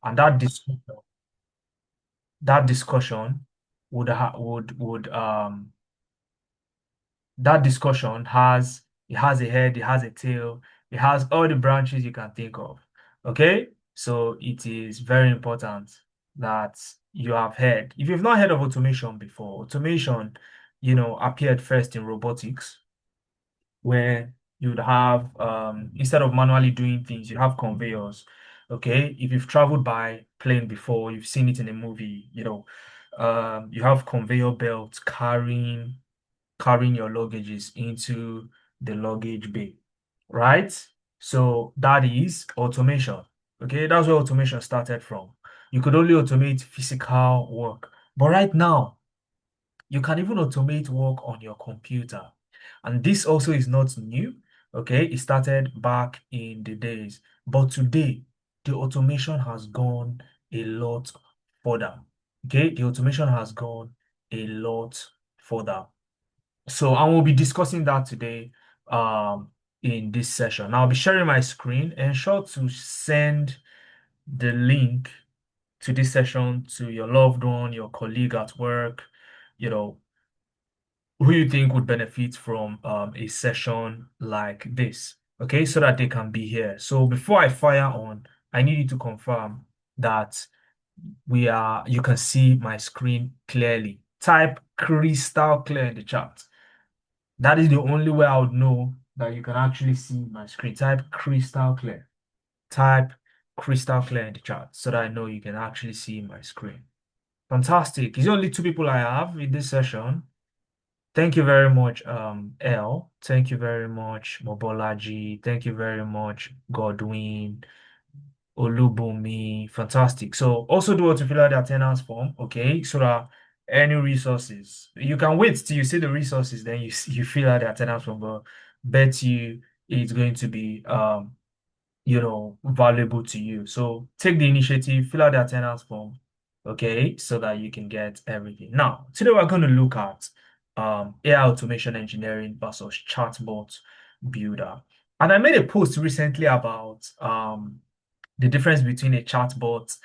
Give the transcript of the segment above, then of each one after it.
and that discussion would ha would that discussion has it has a head, it has a tail, it has all the branches you can think of. Okay? So it is very important that you have heard. If you've not heard of automation before, automation, appeared first in robotics, where you'd have instead of manually doing things, you have conveyors. Okay? If you've traveled by plane before, you've seen it in a movie, you have conveyor belts carrying your luggages into the luggage bay, right? So that is automation. Okay, that's where automation started from. You could only automate physical work, but right now you can even automate work on your computer. And this also is not new. Okay, it started back in the days, but today the automation has gone a lot further. Okay, the automation has gone a lot further. So I will be discussing that today in this session. I'll be sharing my screen. Ensure to send the link to this session to your loved one, your colleague at work, you know, who you think would benefit from a session like this, okay, so that they can be here. So before I fire on, I need you to confirm that you can see my screen clearly. Type crystal clear in the chat. That is the only way I would know that you can actually see my screen. Type crystal clear. Type crystal clear in the chat so that I know you can actually see my screen. Fantastic. It's only two people I have in this session. Thank you very much, L. Thank you very much, Mobolaji. Thank you very much, Godwin. Olubumi, fantastic. So also do to fill out the attendance form, okay? So that any resources, you can wait till you see the resources, then you fill out the attendance form, but bet you it's going to be valuable to you. So take the initiative, fill out the attendance form, okay, so that you can get everything. Now, today we're going to look at AI automation engineering versus chatbot builder. And I made a post recently about the difference between a chatbot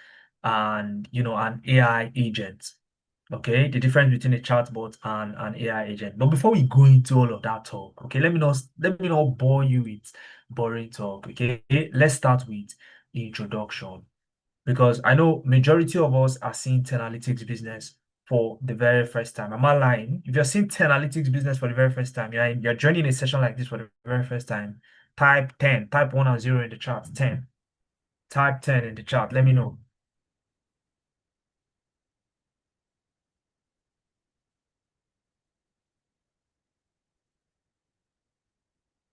and an AI agent. Okay, the difference between a chatbot and an AI agent. But before we go into all of that talk, okay, let me not bore you with boring talk. Okay, let's start with introduction because I know majority of us are seeing 10 analytics business for the very first time. Am I lying? If you're seeing 10 analytics business for the very first time, you're joining a session like this for the very first time, type 10, type 1 and 0 in the chat, 10. Type 10 in the chat. Let me know.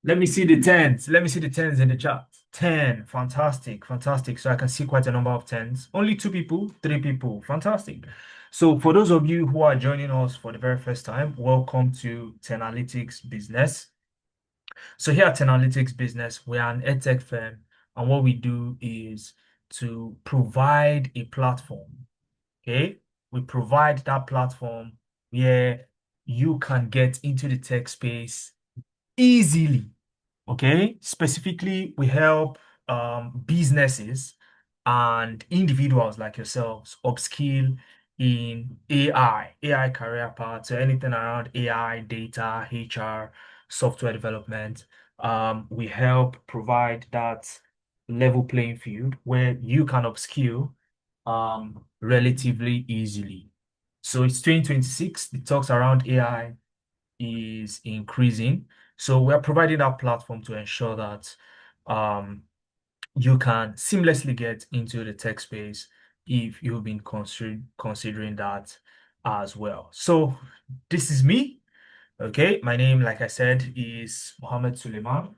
Let me see the tens. Let me see the tens in the chat. 10. Fantastic. Fantastic. So I can see quite a number of tens. Only two people, three people. Fantastic. So for those of you who are joining us for the very first time, welcome to 10 Analytics Business. So here at 10 Analytics Business, we are an edtech firm, and what we do is to provide a platform. Okay, we provide that platform where you can get into the tech space easily. Okay, specifically, we help businesses and individuals like yourselves upskill in AI career paths, so anything around AI, data, HR, software development. We help provide that level playing field where you can upskill relatively easily. So it's 2026, the talks around AI is increasing. So we're providing that platform to ensure that you can seamlessly get into the tech space if you've been considering that as well. So this is me. Okay, my name, like I said, is Mohammed Suleiman.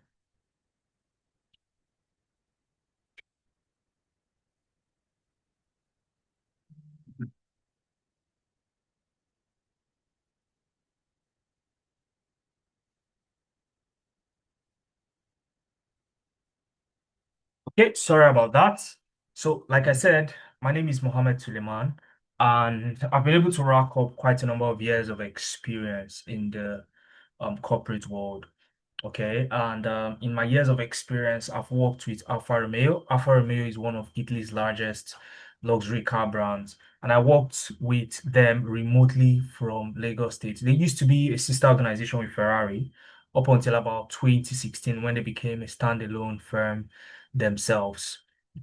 Okay, sorry about that. So, like I said, my name is Mohammed Suleiman, and I've been able to rack up quite a number of years of experience in the corporate world. Okay, and in my years of experience, I've worked with Alfa Romeo. Alfa Romeo is one of Italy's largest luxury car brands, and I worked with them remotely from Lagos State. They used to be a sister organization with Ferrari up until about 2016 when they became a standalone firm themselves.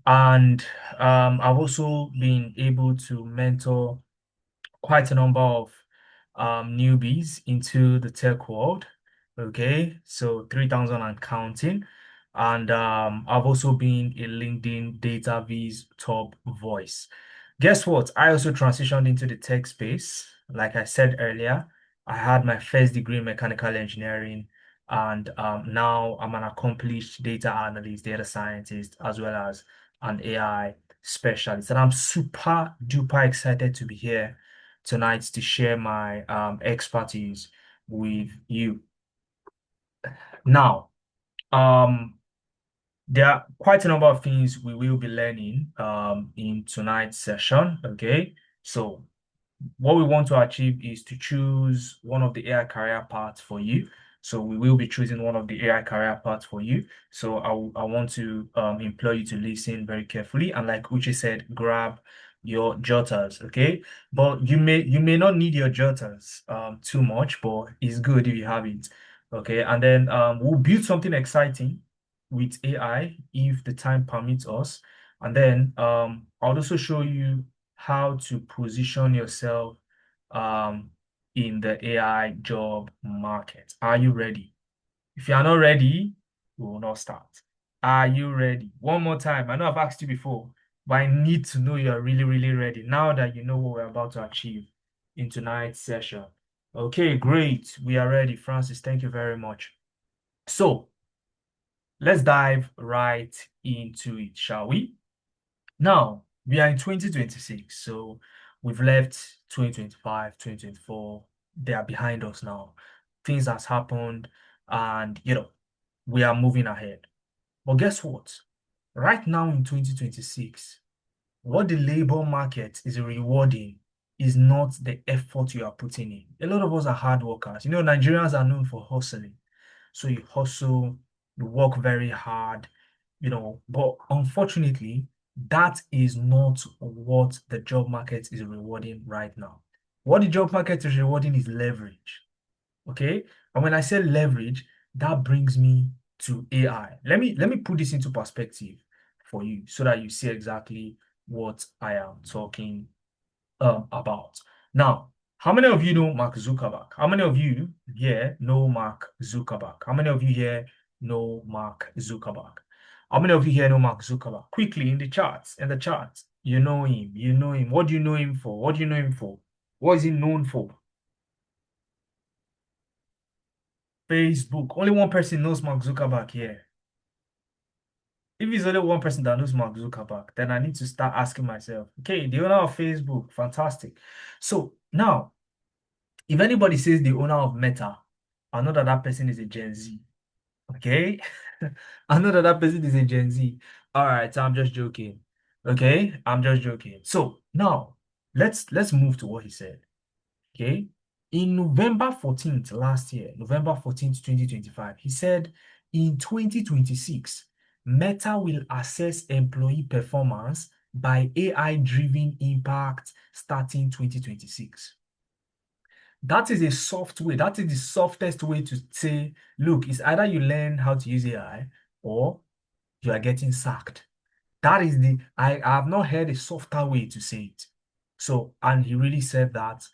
And I've also been able to mentor quite a number of newbies into the tech world. Okay, so 3,000 and counting. And I've also been a LinkedIn Data V's top voice. Guess what? I also transitioned into the tech space. Like I said earlier, I had my first degree in mechanical engineering, and now I'm an accomplished data analyst, data scientist, as well as an AI specialist. And I'm super duper excited to be here tonight to share my expertise with you. Now, um, there are quite a number of things we will be learning in tonight's session. Okay, so what we want to achieve is to choose one of the AI career paths for you. So we will be choosing one of the AI career paths for you. So I want to implore you to listen very carefully. And like Uche said, grab your jotters, okay? But you may not need your jotters too much, but it's good if you have it. Okay. And then we'll build something exciting with AI if the time permits us. And then I'll also show you how to position yourself um, in the AI job market. Are you ready? If you are not ready, we will not start. Are you ready? One more time. I know I've asked you before, but I need to know you're really, really ready now that you know what we're about to achieve in tonight's session. Okay, great. We are ready. Francis, thank you very much. So let's dive right into it, shall we? Now, we are in 2026, so we've left 2025, 2024. They are behind us now. Things has happened, and we are moving ahead. But guess what? Right now in 2026, what the labor market is rewarding is not the effort you are putting in. A lot of us are hard workers. Nigerians are known for hustling. So you hustle, you work very hard, but unfortunately, that is not what the job market is rewarding right now. What the job market is rewarding is leverage. Okay. And when I say leverage, that brings me to AI. Let me put this into perspective for you so that you see exactly what I am talking about. Now, how many of you know Mark Zuckerberg? How many of you here know Mark Zuckerberg? How many of you here know Mark Zuckerberg? How many of you here know Mark Zuckerberg? Quickly in the charts. You know him. You know him. What do you know him for? What do you know him for? What is he known for? Facebook. Only one person knows Mark Zuckerberg here. If it's only one person that knows Mark Zuckerberg, then I need to start asking myself, okay, the owner of Facebook, fantastic. So now, if anybody says the owner of Meta, I know that that person is a Gen Z. Okay? I know that that person is a Gen Z. All right, I'm just joking. Okay? I'm just joking. So now, let's move to what he said. Okay. In November 14th last year, November 14th, 2025, he said in 2026, Meta will assess employee performance by AI-driven impact starting 2026. That is a soft way. That is the softest way to say, look, it's either you learn how to use AI or you are getting sacked. That is I have not heard a softer way to say it. So, and he really said that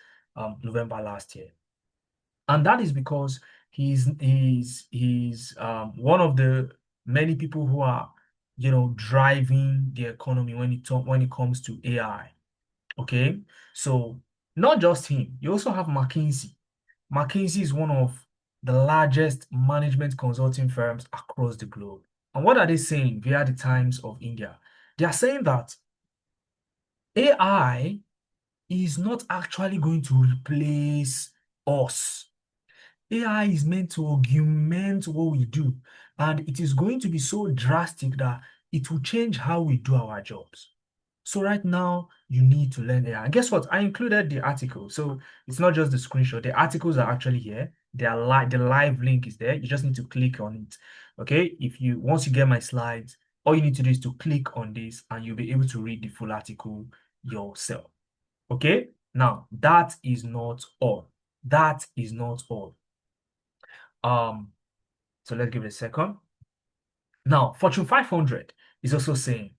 November last year. And that is because he's one of the many people who are, driving the economy when it comes to AI. Okay. So not just him, you also have McKinsey. McKinsey is one of the largest management consulting firms across the globe. And what are they saying via the Times of India? They are saying that AI is not actually going to replace us. AI is meant to augment what we do, and it is going to be so drastic that it will change how we do our jobs. So right now, you need to learn AI. And guess what? I included the article. So it's not just the screenshot. The articles are actually here. the live link is there. You just need to click on it. Okay. Once you get my slides, all you need to do is to click on this and you'll be able to read the full article yourself. Okay. Now, that is not all. That is not all. Um, so let's give it a second. Now, Fortune 500 is also saying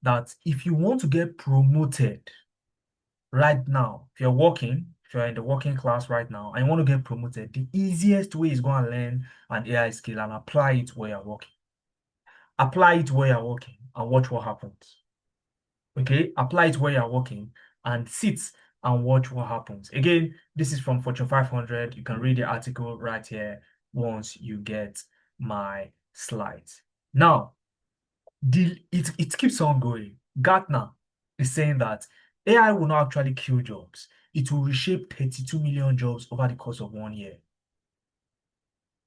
that if you want to get promoted right now, if you're in the working class right now and you want to get promoted, the easiest way is go and learn an AI skill and apply it where you're working. Apply it where you're working and watch what happens. Okay, apply it where you're working and sit and watch what happens. Again, this is from Fortune 500. You can read the article right here once you get my slides. Now, it keeps on going. Gartner is saying that AI will not actually kill jobs. It will reshape 32 million jobs over the course of 1 year.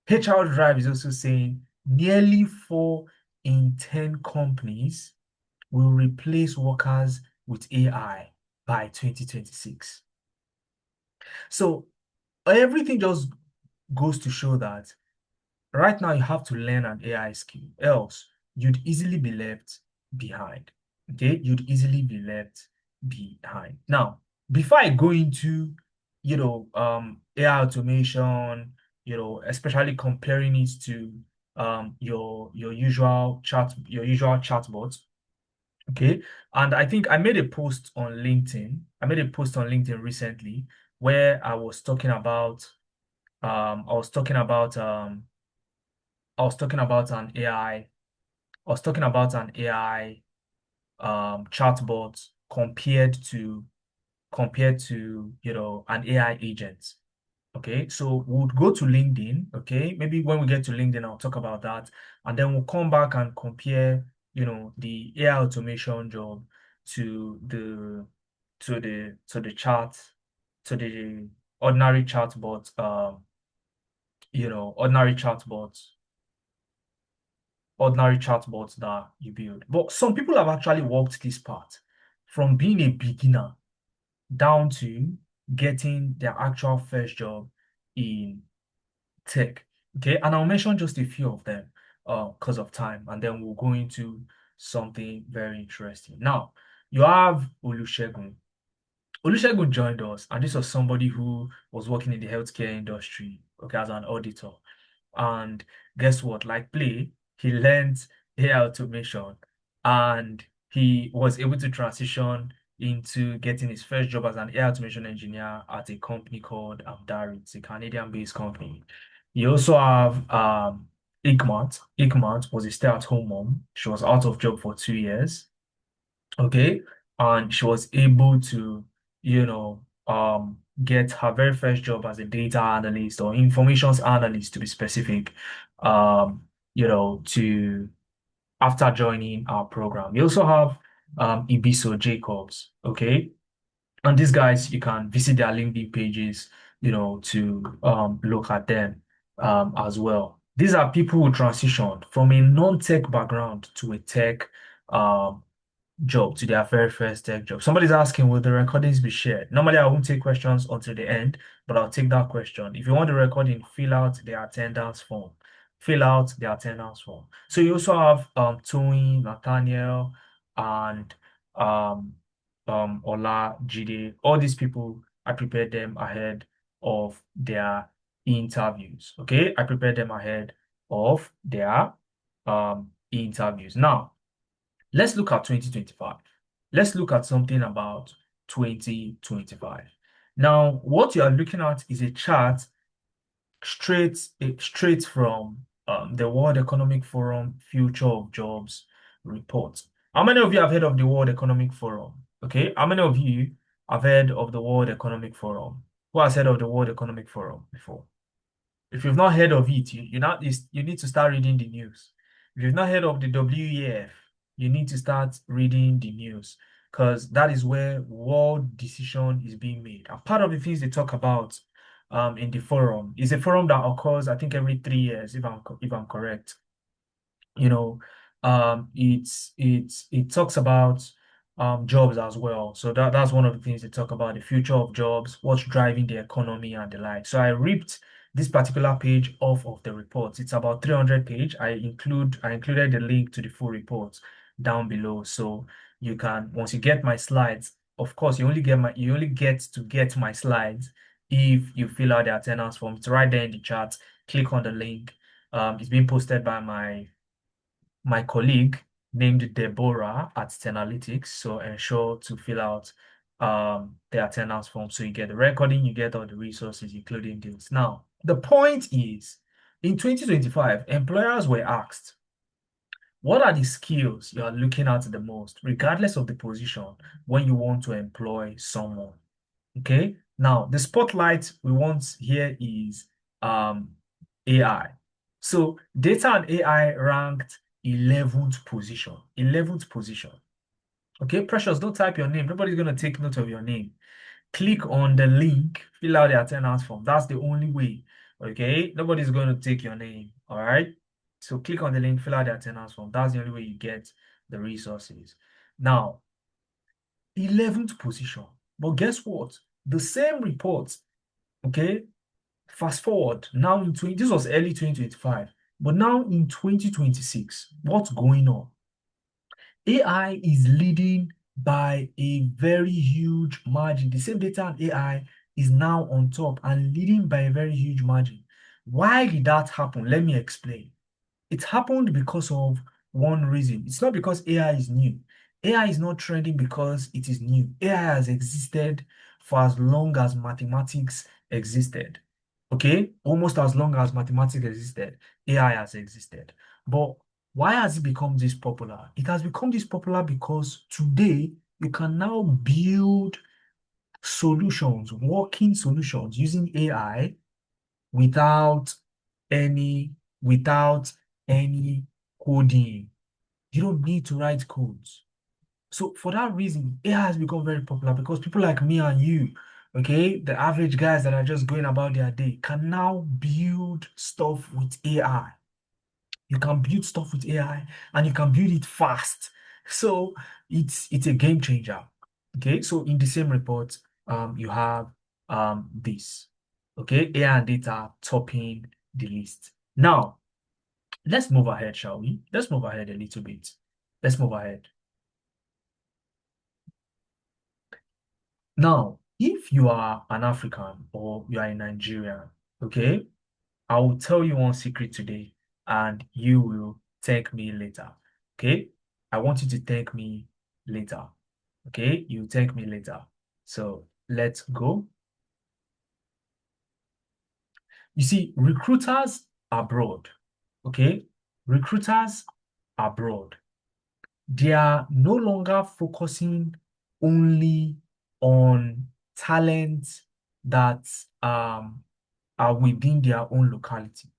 HR Drive is also saying nearly 4 in 10 companies will replace workers with AI by 2026. So everything just goes to show that right now you have to learn an AI skill, else you'd easily be left behind. Okay, you'd easily be left behind. Now, before I go into, AI automation, especially comparing it to your usual chatbot. Okay. And I think I made a post on LinkedIn. I made a post on LinkedIn recently where I was talking about an AI, I was talking about an AI chatbot compared to an AI agent. Okay, so we'll go to LinkedIn. Okay, maybe when we get to LinkedIn, I'll talk about that, and then we'll come back and compare, the AI automation job to the chat to the ordinary chatbot. Ordinary chatbots that you build. But some people have actually walked this path from being a beginner down to getting their actual first job in tech. Okay, and I'll mention just a few of them because of time, and then we'll go into something very interesting. Now, you have Olusegun. Olusegun joined us, and this was somebody who was working in the healthcare industry, okay, as an auditor. And guess what? Like play, he learned AI automation and he was able to transition into getting his first job as an AI automation engineer at a company called Amdari. It's a Canadian-based company. You also have Ikmat. Ikmat was a stay-at-home mom. She was out of job for 2 years. Okay. And she was able to, get her very first job as a data analyst or informations analyst to be specific, to after joining our program. We also have Ibiso Jacobs, okay? And these guys, you can visit their LinkedIn pages, to look at them as well. These are people who transitioned from a non-tech background to a tech um, job, to their very first tech job. Somebody's asking, will the recordings be shared? Normally, I won't take questions until the end, but I'll take that question. If you want the recording, fill out the attendance form. Fill out the attendance form. So you also have Tony, Nathaniel, and um, Ola, Jide. All these people, I prepared them ahead of their interviews. Okay, I prepared them ahead of their interviews. Now, let's look at 2025. Let's look at something about 2025. Now, what you are looking at is a chart straight from the World Economic Forum Future of Jobs report. How many of you have heard of the World Economic Forum? Okay, how many of you have heard of the World Economic Forum? Who has heard of the World Economic Forum before? If you've not heard of it, you need to start reading the news. If you've not heard of the WEF, you need to start reading the news because that is where world decision is being made. And part of the things they talk about in the forum is a forum that occurs, I think, every 3 years, if I'm correct. You know, it talks about jobs as well. So that's one of the things they talk about, the future of jobs, what's driving the economy and the like. So I ripped this particular page off of the report. It's about 300 page. I included the link to the full report down below. So you can, once you get my slides, of course, you only get to get my slides if you fill out the attendance form. It's right there in the chat. Click on the link. It's being posted by my colleague named Deborah at Analytics. So ensure to fill out the attendance form so you get the recording, you get all the resources, including this. Now, the point is, in 2025, employers were asked, what are the skills you are looking at the most, regardless of the position, when you want to employ someone? Okay. Now, the spotlight we want here is AI. So data and AI ranked 11th position. 11th position. Okay, Precious, don't type your name. Nobody's going to take note of your name. Click on the link, fill out the attendance form. That's the only way. Okay, nobody's going to take your name. All right. So click on the link, fill out the attendance form. That's the only way you get the resources. Now, 11th position. But guess what? The same report, okay, fast forward now in 20, this was early 2025, but now in 2026, what's going on? AI is leading by a very huge margin. The same data and AI is now on top and leading by a very huge margin. Why did that happen? Let me explain. It happened because of one reason. It's not because AI is new. AI is not trending because it is new. AI has existed for as long as mathematics existed. Okay? Almost as long as mathematics existed, AI has existed. But why has it become this popular? It has become this popular because today you can now build solutions, working solutions using AI without any without any coding. You don't need to write codes. So for that reason, AI has become very popular because people like me and you, okay, the average guys that are just going about their day, can now build stuff with AI. You can build stuff with AI and you can build it fast. So it's a game changer. Okay, so in the same report, you have this. Okay, AI and data topping the list. Now, let's move ahead, shall we? Let's move ahead a little bit. Let's move ahead. Now, if you are an African or you are a Nigerian, okay, I will tell you one secret today and you will thank me later. Okay? I want you to thank me later. Okay? You thank me later. So let's go. You see, recruiters abroad, okay? Recruiters abroad, they are no longer focusing only on talents that are within their own locality.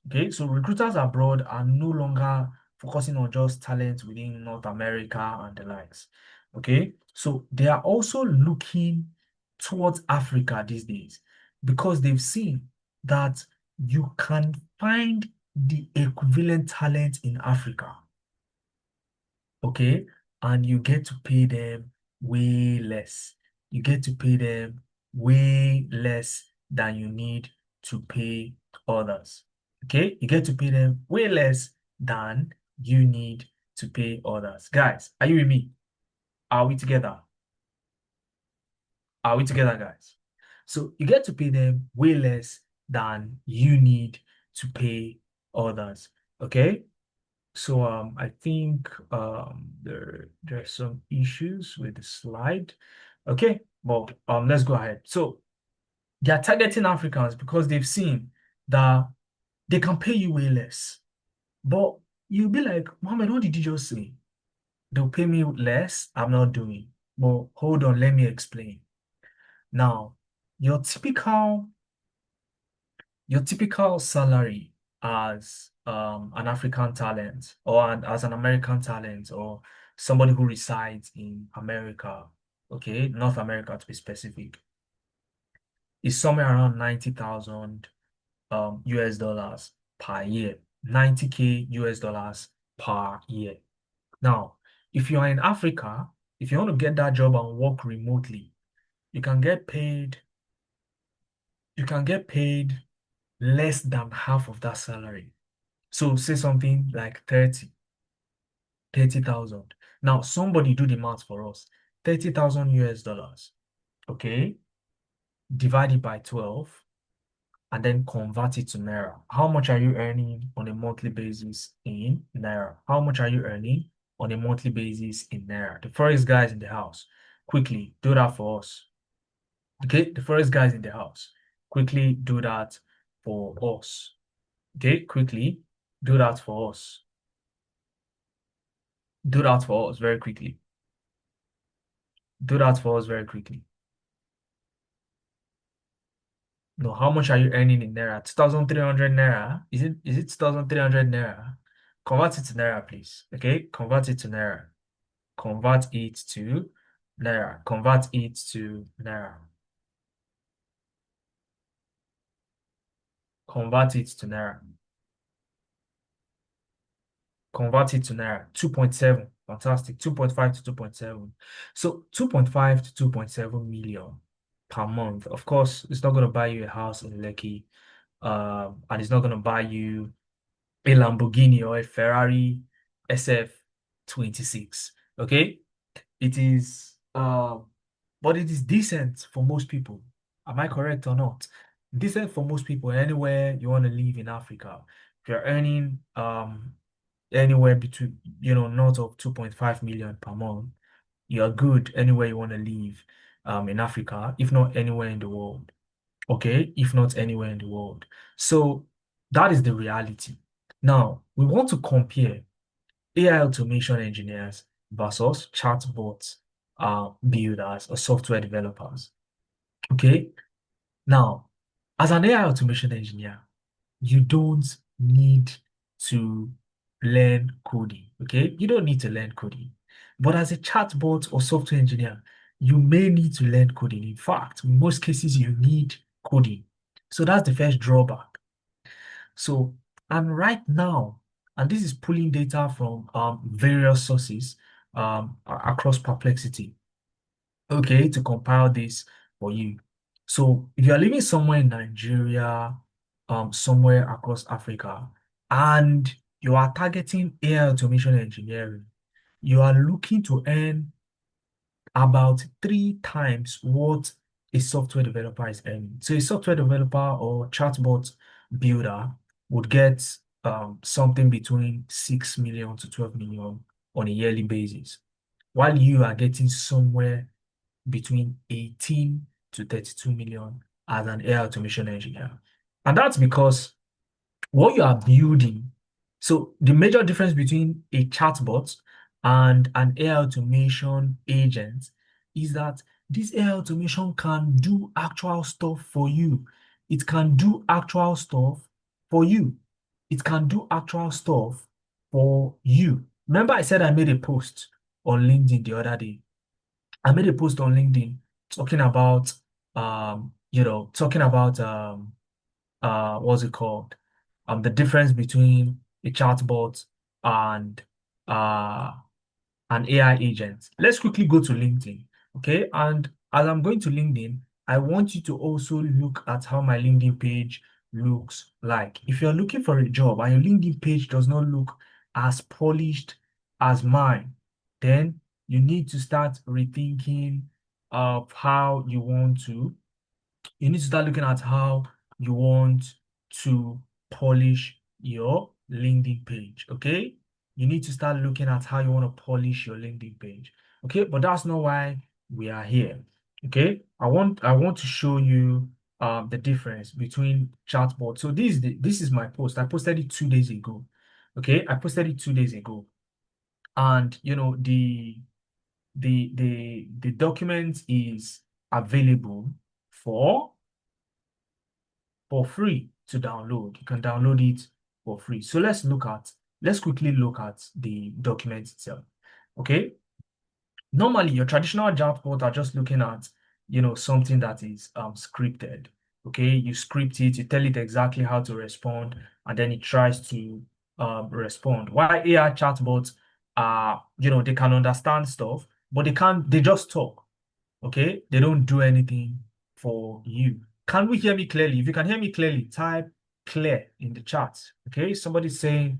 Okay, so recruiters abroad are no longer focusing on just talent within North America and the likes. Okay, so they are also looking towards Africa these days because they've seen that you can find the equivalent talent in Africa. Okay, and you get to pay them way less. You get to pay them way less than you need to pay others. Okay, you get to pay them way less than you need to pay others. Guys, are you with me? Are we together? Are we together, guys? So you get to pay them way less than you need to pay others. Okay, so I think there's some issues with the slide. Okay, well let's go ahead. So they are targeting Africans because they've seen that they can pay you way less. But you'll be like, Mohammed, what did you just say? They'll pay me less. I'm not doing. But hold on, let me explain. Now, your typical your typical salary as an African talent or as an American talent or somebody who resides in America, okay, North America to be specific, is somewhere around 90,000 US dollars per year. 90K US dollars per year. Now, if you are in Africa, if you want to get that job and work remotely, you can get paid, you can get paid less than half of that salary. So say something like 30,000. Now, somebody do the math for us. 30,000 US dollars. Okay. Divide it by 12 and then convert it to Naira. How much are you earning on a monthly basis in Naira? How much are you earning on a monthly basis in Naira? The forex guys in the house, quickly do that for us. Okay, the forex guys in the house, quickly do that for us. Okay, quickly do that for us. Do that for us very quickly. Do that for us very quickly. No, how much are you earning in Naira? 2,300 Naira? Is it 2,300 Naira? Convert it to Naira, please. Okay, convert it to Naira. Convert it to Naira. Convert it to Naira. Convert it to Naira. Convert it to Naira. 2.7. Fantastic. 2.5 to 2.7. So 2.5 to 2.7 million per month. Of course, it's not going to buy you a house in Lekki. And it's not going to buy you a Lamborghini or a Ferrari SF 26. Okay? It is but it is decent for most people. Am I correct or not? Decent for most people anywhere you want to live in Africa. If you're earning anywhere between north of 2.5 million per month, you're good anywhere you want to live in Africa, if not anywhere in the world. Okay, if not anywhere in the world. So that is the reality. Now, we want to compare AI automation engineers versus chatbot builders or software developers. Okay, now, as an AI automation engineer, you don't need to learn coding. Okay, you don't need to learn coding. But as a chatbot or software engineer, you may need to learn coding. In fact, in most cases, you need coding. So that's the first drawback. So, and right now, and this is pulling data from various sources across Perplexity, okay, to compile this for you. So, if you are living somewhere in Nigeria, somewhere across Africa, and you are targeting AI automation engineering, you are looking to earn about 3 times what a software developer is earning. So a software developer or chatbot builder would get something between 6 million to 12 million on a yearly basis, while you are getting somewhere between 18 to 32 million as an AI automation engineer. And that's because what you are building. So the major difference between a chatbot and an AI automation agent is that this AI automation can do actual stuff for you. It can do actual stuff for you. It can do actual stuff for you. Remember, I said I made a post on LinkedIn the other day. I made a post on LinkedIn talking about talking about what's it called? The difference between a chatbot and uh, an AI agent. Let's quickly go to LinkedIn, okay? And as I'm going to LinkedIn, I want you to also look at how my LinkedIn page looks like. If you're looking for a job and your LinkedIn page does not look as polished as mine, then you need to start rethinking of how you need to start looking at how you want to polish your LinkedIn page. Okay. You need to start looking at how you want to polish your LinkedIn page. Okay. But that's not why we are here. Okay. I want to show you the difference between chatbot. So this is my post. I posted it 2 days ago. Okay. I posted it 2 days ago. And the document is available for free to download. You can download it for free. So let's quickly look at the document itself. Okay. Normally, your traditional chatbot are just looking at, something that is scripted. Okay. You script it, you tell it exactly how to respond, and then it tries to respond. While AI chatbots are, they can understand stuff, but they just talk. Okay. They don't do anything for you. Can we hear me clearly? If you can hear me clearly, type clear in the chat. Okay, somebody's saying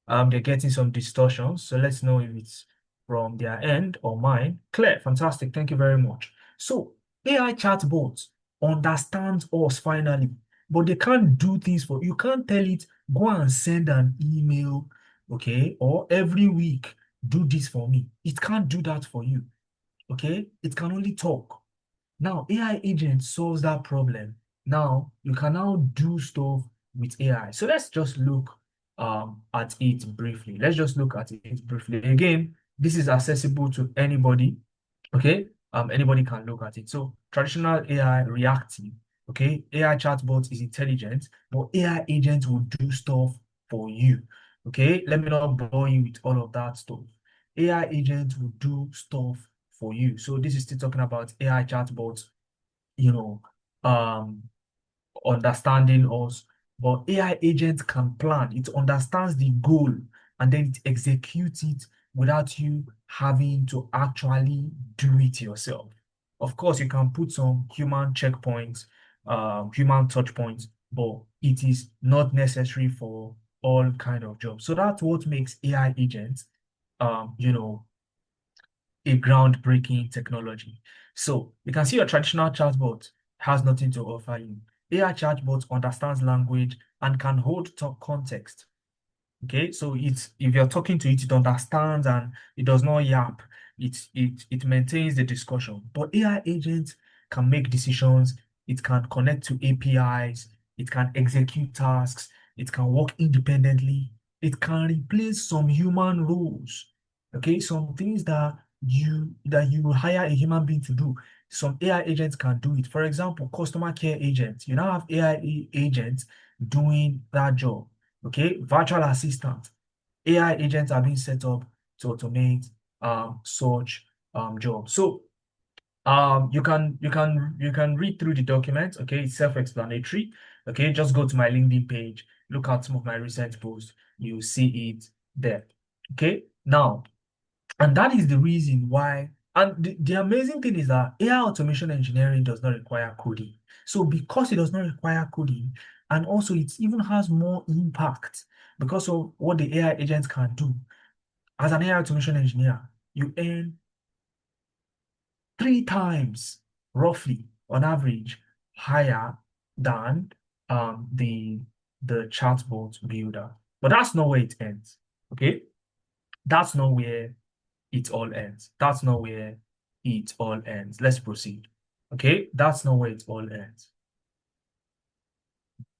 they're getting some distortions. So let's know if it's from their end or mine. Clear, fantastic. Thank you very much. So AI chatbots understands us finally, but they can't do things for you. Can't tell it, go and send an email, okay, or every week do this for me. It can't do that for you. Okay, it can only talk. Now, AI agent solves that problem. Now, you can now do stuff with AI. So let's just look at it briefly. Let's just look at it briefly. Again, this is accessible to anybody. Okay, anybody can look at it. So traditional AI reactive. Okay, AI chatbot is intelligent, but AI agent will do stuff for you. Okay, let me not bore you with all of that stuff. AI agent will do stuff for you. So this is still talking about AI chatbots, you know, um, understanding us. But AI agent can plan. It understands the goal and then it executes it without you having to actually do it yourself. Of course, you can put some human checkpoints, human touch points, but it is not necessary for all kind of jobs. So that's what makes AI agents, you know, a groundbreaking technology. So you can see your traditional chatbot has nothing to offer you. AI chatbot understands language and can hold top context. Okay, so it's if you're talking to it, it understands and it does not yap. It maintains the discussion. But AI agents can make decisions, it can connect to APIs, it can execute tasks, it can work independently, it can replace some human roles. Okay, some things that you will hire a human being to do. Some AI agents can do it. For example, customer care agents. You now have AI agents doing that job. Okay, virtual assistant. AI agents are being set up to automate such jobs. So you can read through the document. Okay, it's self-explanatory. Okay, just go to my LinkedIn page, look at some of my recent posts, you see it there. Okay, now, and that is the reason why. And the amazing thing is that AI automation engineering does not require coding. So because it does not require coding, and also it even has more impact because of what the AI agents can do. As an AI automation engineer, you earn 3 times, roughly, on average, higher than the chatbot builder. But that's not where it ends. Okay, that's not where it all ends. That's not where it all ends. Let's proceed. Okay, that's not where it all ends.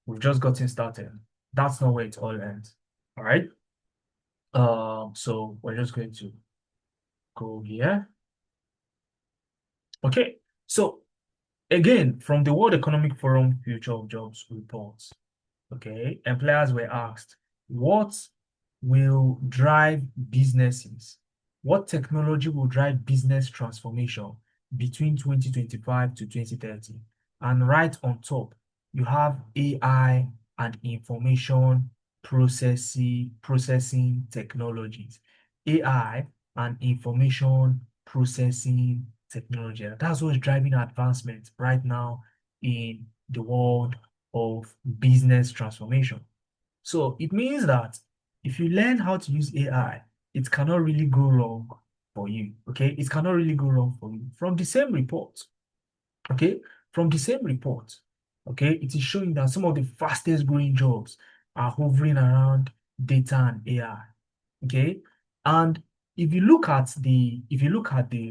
We've just gotten started. That's not where it all ends. All right. So we're just going to go here. Okay. So again, from the World Economic Forum Future of Jobs reports, okay, employers were asked, what will drive businesses? What technology will drive business transformation between 2025 to 2030? And right on top, you have AI and information processing technologies. AI and information processing technology. That's what's driving advancement right now in the world of business transformation. So it means that if you learn how to use AI, it cannot really go wrong for you. Okay, it cannot really go wrong for you. From the same report, okay, from the same report, okay, it is showing that some of the fastest growing jobs are hovering around data and AI. Okay, and if you look at the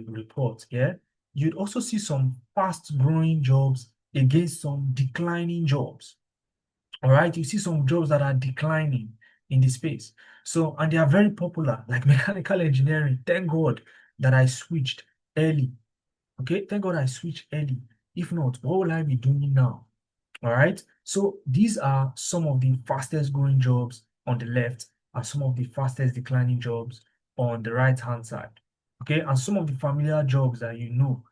report, yeah, you'd also see some fast growing jobs against some declining jobs. All right, you see some jobs that are declining in the space. So, and they are very popular, like mechanical engineering. Thank God that I switched early. Okay, thank God I switched early. If not, what will I be doing now? All right. So these are some of the fastest growing jobs on the left and some of the fastest declining jobs on the right hand side. Okay. And some of the familiar jobs that you know,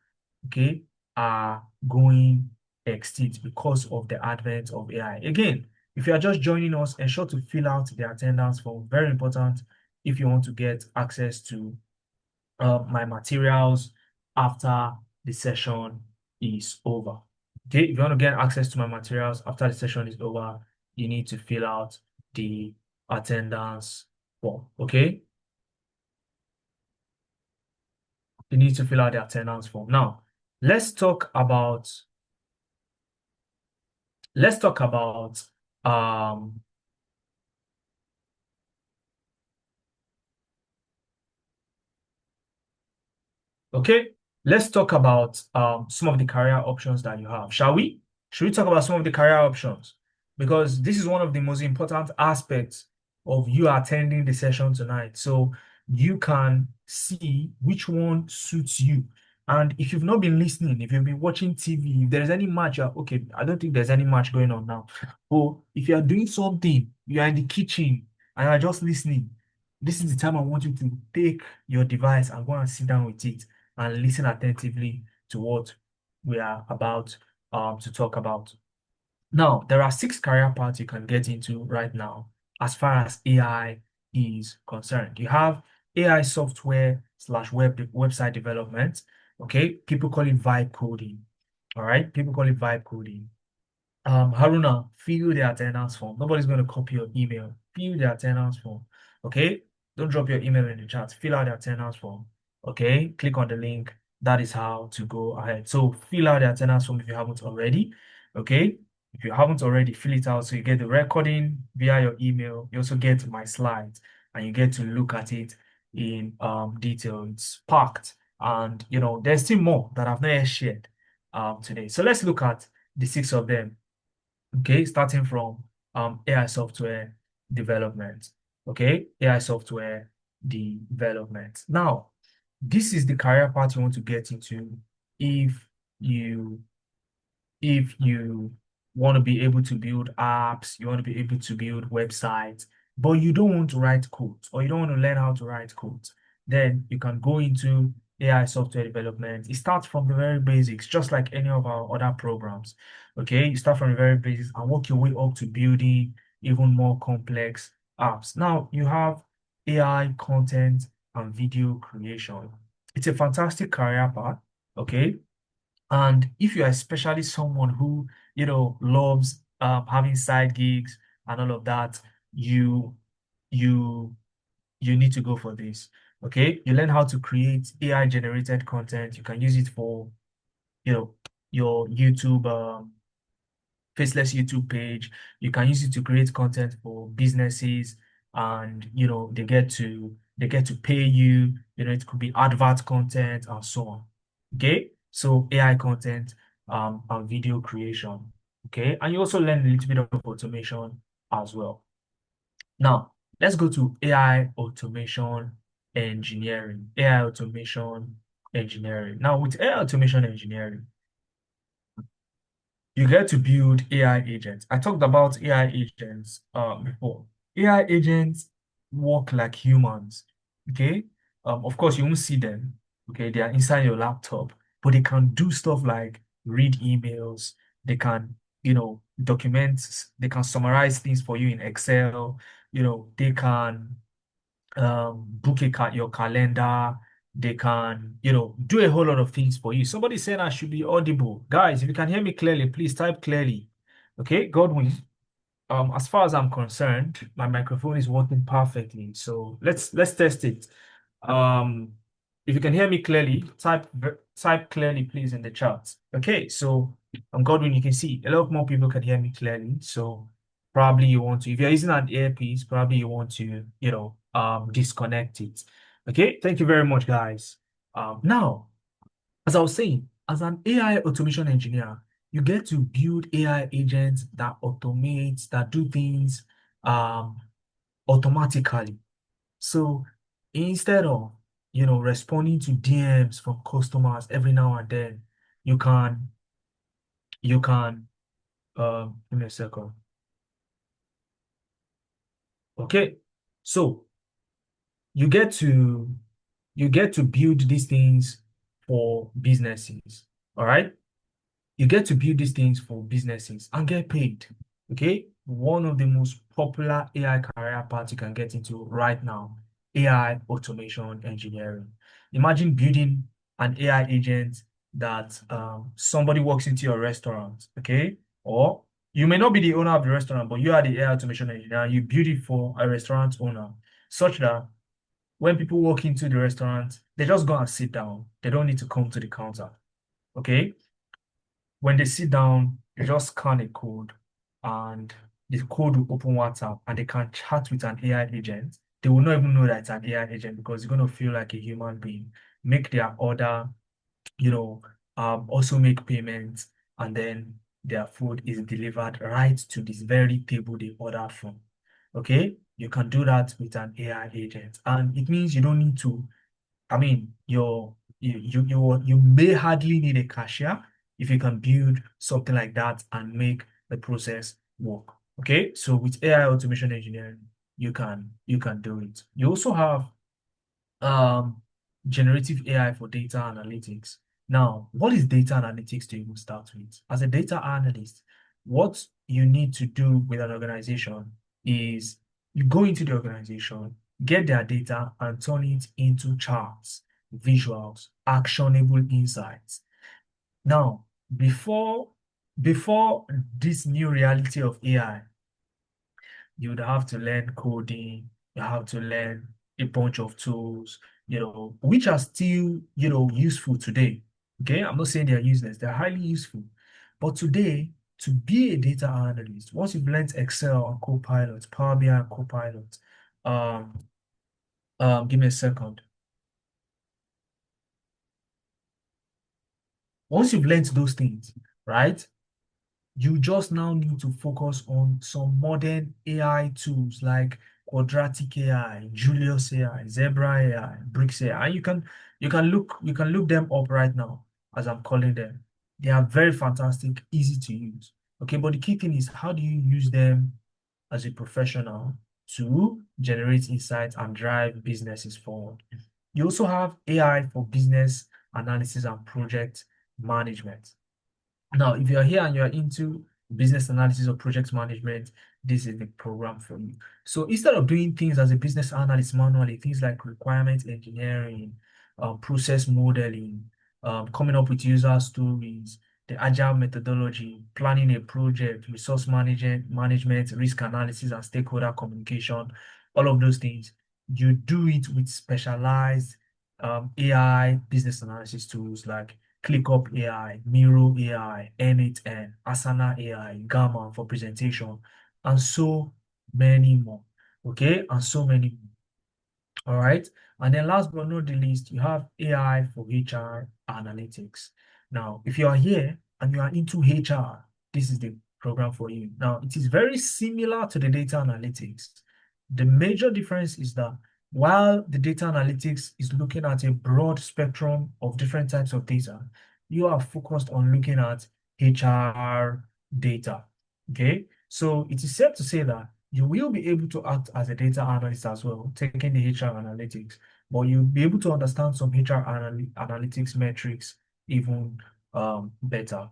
okay, are going extinct because of the advent of AI. Again, if you are just joining us, ensure to fill out the attendance form. Very important if you want to get access to my materials after the session is over. Okay, if you want to get access to my materials after the session is over, you need to fill out the attendance form. Okay, you need to fill out the attendance form. Now, let's talk about let's talk about um okay, let's talk about some of the career options that you have. Shall we? Should we talk about some of the career options? Because this is one of the most important aspects of you attending the session tonight. So you can see which one suits you. And if you've not been listening, if you've been watching TV, if there's any match, okay, I don't think there's any match going on now. But if you are doing something, you are in the kitchen and you're just listening, this is the time I want you to take your device and go and sit down with it and listen attentively to what we are about to talk about. Now, there are six career paths you can get into right now as far as AI is concerned. You have AI software slash website development. Okay, people call it vibe coding. All right, people call it vibe coding. Haruna, fill the attendance form. Nobody's going to copy your email. Fill the attendance form. Okay? Don't drop your email in the chat. Fill out the attendance form. Okay? Click on the link. That is how to go ahead. So fill out the attendance form if you haven't already. Okay? If you haven't already, fill it out so you get the recording via your email. You also get my slides and you get to look at it in detail. It's packed. And there's still more that I've not yet shared today. So let's look at the six of them. Okay, starting from AI software development. Okay, AI software development. Now, this is the career path you want to get into if you if you want to be able to build apps, you want to be able to build websites, but you don't want to write code or you don't want to learn how to write code, then you can go into AI software development. It starts from the very basics, just like any of our other programs. Okay, you start from the very basics and work your way up to building even more complex apps. Now you have AI content and video creation. It's a fantastic career path. Okay, and if you are especially someone who, loves having side gigs and all of that, you you you need to go for this. Okay. You learn how to create AI generated content. You can use it for, you know, your YouTube faceless YouTube page. You can use it to create content for businesses and they get to pay you. It could be advert content and so on. Okay. So AI content and video creation. Okay. And you also learn a little bit of automation as well. Now, let's go to AI automation engineering. AI automation engineering. Now, with AI automation engineering, you get to build AI agents. I talked about AI agents before. AI agents work like humans. Okay. Of course, you won't see them. Okay, they are inside your laptop, but they can do stuff like read emails. They can, document. They can summarize things for you in Excel. They can book your calendar. They can, do a whole lot of things for you. Somebody said I should be audible. Guys, if you can hear me clearly, please type clearly. Okay, Godwin. As far as I'm concerned, my microphone is working perfectly. So let's test it. Um, if you can hear me clearly, type clearly, please, in the chat. Okay, so Godwin, you can see a lot more people can hear me clearly. So probably you want to, if you're using an earpiece, probably you want to, disconnect it. Okay, thank you very much, guys. Now, as I was saying, as an AI automation engineer, you get to build AI agents that automate, that do things um, automatically. So instead of, responding to DMs from customers every now and then, you can, give me a second. Okay. So you get to, build these things for businesses. All right. You get to build these things for businesses and get paid. Okay. One of the most popular AI career paths you can get into right now, AI automation engineering. Imagine building an AI agent that somebody walks into your restaurant, okay? Or You may not be the owner of the restaurant, but you are the AI automation engineer. You build it for a restaurant owner, such that when people walk into the restaurant, they just go and sit down. They don't need to come to the counter. Okay? When they sit down, they just scan a code and the code will open WhatsApp and they can chat with an AI agent. They will not even know that it's an AI agent because it's going to feel like a human being, make their order, you know, also make payments, and then their food is delivered right to this very table they ordered from. Okay? You can do that with an AI agent. And it means you don't need to I mean, you may hardly need a cashier if you can build something like that and make the process work. Okay, so with AI automation engineering, you can do it. You also have um generative AI for data analytics. Now, what is data analytics to even start with? As a data analyst, what you need to do with an organization is you go into the organization, get their data, and turn it into charts, visuals, actionable insights. Now, before this new reality of AI, you would have to learn coding, you have to learn a bunch of tools, which are still, useful today. Okay, I'm not saying they're useless, they're highly useful. But today, to be a data analyst, once you've learned Excel and Copilot, Power BI and Copilot, um, give me a second. Once you've learned those things, right? You just now need to focus on some modern AI tools like Quadratic AI, Julius AI, Zebra AI, Bricks AI. And you can look them up right now as I'm calling them. They are very fantastic, easy to use. Okay, but the key thing is how do you use them as a professional to generate insights and drive businesses forward? You also have AI for business analysis and project management. Now, if you're here and you're into business analysis or project management, this is the program for you. So instead of doing things as a business analyst manually, things like requirement engineering, process modeling, coming up with user stories, the agile methodology, planning a project, resource management, risk analysis, and stakeholder communication, all of those things, you do it with specialized AI business analysis tools like ClickUp AI, Miro AI, N8N, Asana AI, Gamma for presentation, and so many more. Okay, and so many more. All right. And then last but not the least, you have AI for HR analytics. Now, if you are here and you are into HR, this is the program for you. Now, it is very similar to the data analytics. The major difference is that while the data analytics is looking at a broad spectrum of different types of data, you are focused on looking at HR data. Okay. So it is safe to say that you will be able to act as a data analyst as well, taking the HR analytics, but you'll be able to understand some HR analytics metrics even better.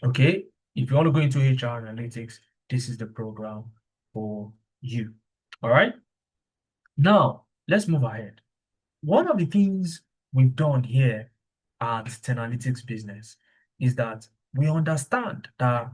Okay, if you want to go into HR analytics, this is the program for you. All right, now let's move ahead. One of the things we've done here at Analytics Business is that we understand that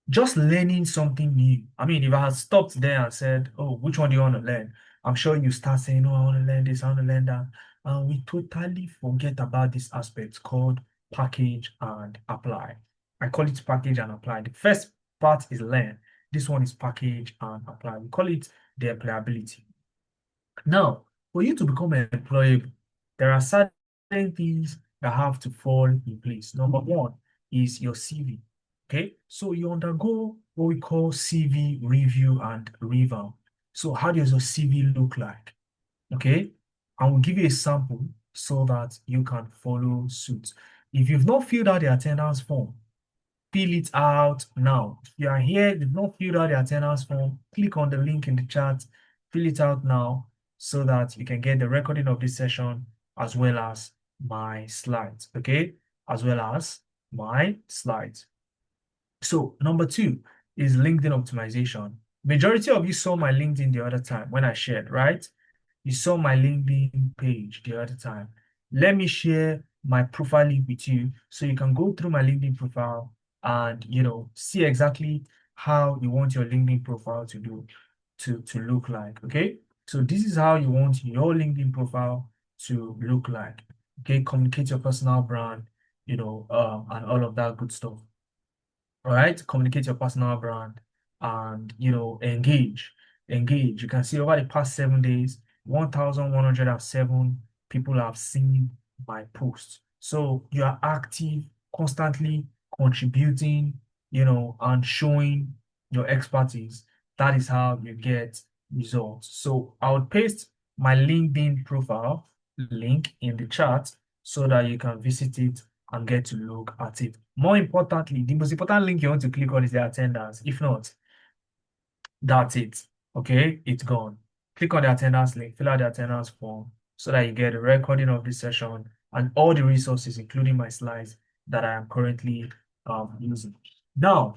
just learning something new. I mean, if I had stopped there and said, "Oh, which one do you want to learn?" I'm sure you start saying, "Oh, I want to learn this, I want to learn that." And we totally forget about this aspect called package and apply. I call it package and apply. The first part is learn. This one is package and apply. We call it the applicability. Now, for you to become employable, there are certain things that have to fall in place. Number one is your CV. Okay, so you undergo what we call CV review and revamp. So, how does your CV look like? Okay, I will give you a sample so that you can follow suit. If you've not filled out the attendance form, fill it out now. If you are here, you've not filled out the attendance form, click on the link in the chat, fill it out now so that you can get the recording of this session as well as my slides, okay? As well as my slides. So number two is LinkedIn optimization. Majority of you saw my LinkedIn the other time when I shared, right? You saw my LinkedIn page the other time. Let me share my profile link with you so you can go through my LinkedIn profile and see exactly how you want your LinkedIn profile to look like. Okay, so this is how you want your LinkedIn profile to look like. Okay, communicate your personal brand, and all of that good stuff. All right, communicate your personal brand and engage. You can see over the past 7 days, 1,107 people have seen my post. So you are active, constantly contributing, and showing your expertise. That is how you get results. So I would paste my LinkedIn profile link in the chat so that you can visit it and get to look at it. More importantly, the most important link you want to click on is the attendance. If not, that's it. Okay, it's gone. Click on the attendance link, fill out the attendance form so that you get a recording of this session and all the resources, including my slides that I am currently using. Now,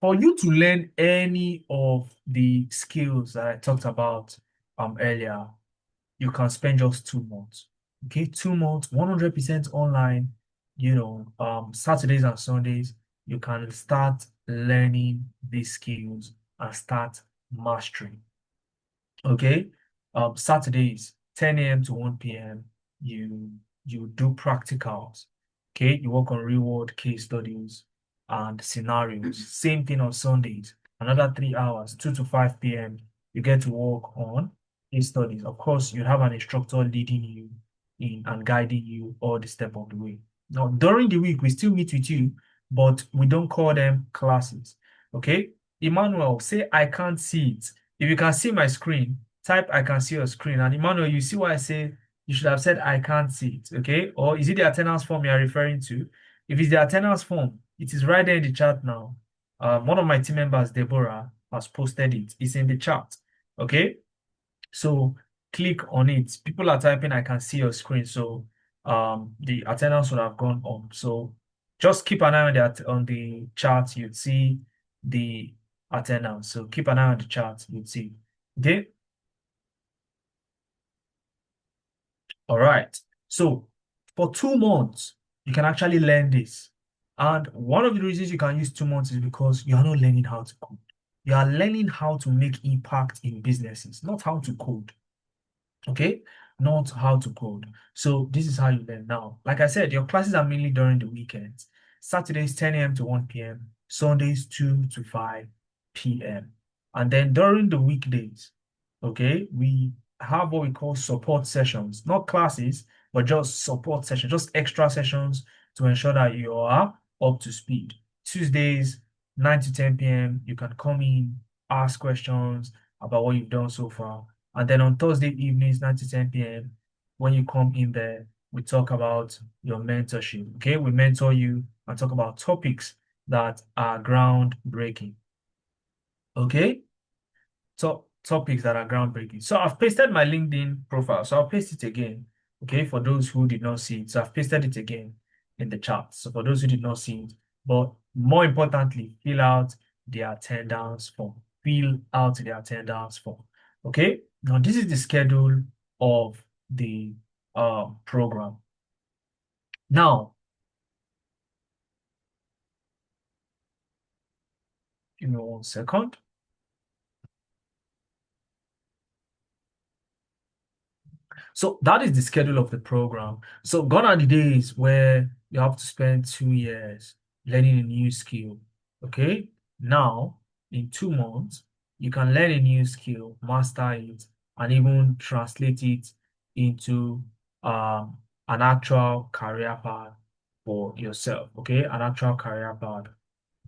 for you to learn any of the skills that I talked about earlier, you can spend just 2 months. Okay, 2 months, 100% online, Saturdays and Sundays, you can start learning these skills and start mastering. Okay. Saturdays, 10 a.m. to 1 p.m. You do practicals. Okay, you work on real world case studies and scenarios. Same thing on Sundays. Another 3 hours, 2 to 5 p.m. You get to work on case studies. Of course, you have an instructor leading you in and guiding you all the step of the way. Now, during the week, we still meet with you, but we don't call them classes. Okay. Emmanuel, say I can't see it. If you can see my screen, type I can see your screen. And Emmanuel, you see why I say you should have said I can't see it, okay? Or is it the attendance form you're referring to? If it's the attendance form, it is right there in the chat now. One of my team members, Deborah, has posted it. It's in the chat, okay? So click on it. People are typing I can see your screen. So the attendance would have gone on. So just keep an eye on the chart. You'd see the attendance. So keep an eye on the chart. You'd see. Okay. All right. So for 2 months, you can actually learn this. And one of the reasons you can use 2 months is because you are not learning how to code. You are learning how to make impact in businesses, not how to code. Okay, not how to code. So this is how you learn now. Like I said, your classes are mainly during the weekends. Saturdays 10 a.m. to 1 p.m. Sundays 2 to 5 p.m. And then during the weekdays, okay, we have what we call support sessions, not classes, but just support sessions, just extra sessions to ensure that you are up to speed. Tuesdays 9 to 10 p.m. You can come in, ask questions about what you've done so far. And then on Thursday evenings, 9 to 10 p.m., when you come in there, we talk about your mentorship. Okay, we mentor you and talk about topics that are groundbreaking. Okay, topics that are groundbreaking. So I've pasted my LinkedIn profile. So I'll paste it again. Okay, for those who did not see it. So I've pasted it again in the chat. So for those who did not see it, but more importantly, fill out the attendance form. Fill out the attendance form. Okay, now this is the schedule of the program. Now, give me 1 second. So that is the schedule of the program. So gone are the days where you have to spend 2 years learning a new skill. Okay. Now, in 2 months, you can learn a new skill, master it, and even translate it into an actual career path for yourself. Okay. An actual career path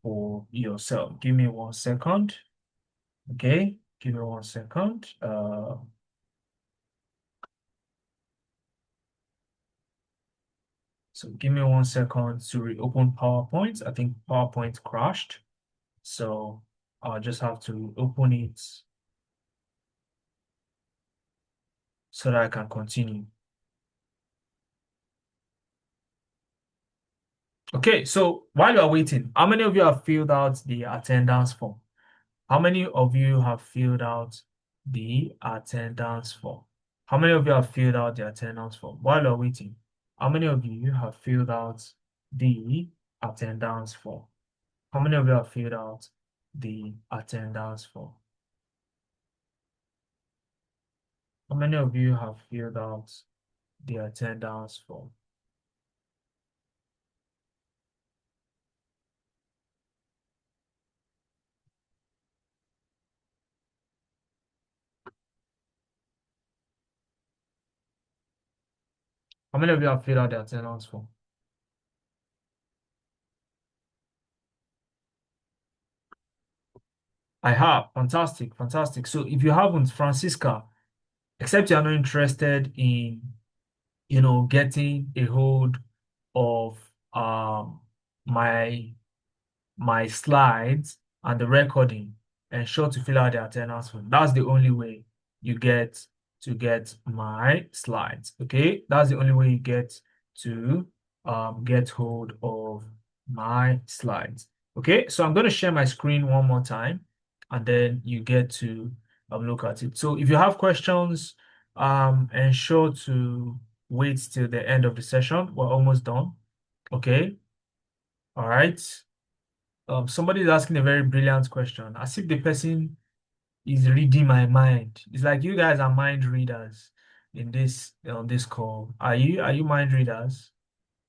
for yourself. Give me 1 second. Okay. Give me 1 second. So give me 1 second to reopen PowerPoint. I think PowerPoint crashed. So I'll just have to open it so that I can continue. Okay, so while you are waiting, how many of you have filled out the attendance form? How many of you have filled out the attendance form? How many of you have filled out the attendance form? While you're waiting, how many of you have filled out the attendance form? How many of you have filled out the attendance form? How many of you have filled out the attendance form? How many of you have filled out the attendance form? I have. Fantastic, fantastic. So if you haven't, Francisca, except you are not interested in, getting a hold of my slides and the recording, ensure to fill out the attendance form. That's the only way you get to get my slides. Okay, that's the only way you to get hold of my slides. Okay, so I'm going to share my screen one more time, and then you get to look at it. So if you have questions, ensure to wait till the end of the session. We're almost done. Okay, all right. Somebody is asking a very brilliant question, as if the person is reading my mind. It's like you guys are mind readers in this on this call. Are you mind readers?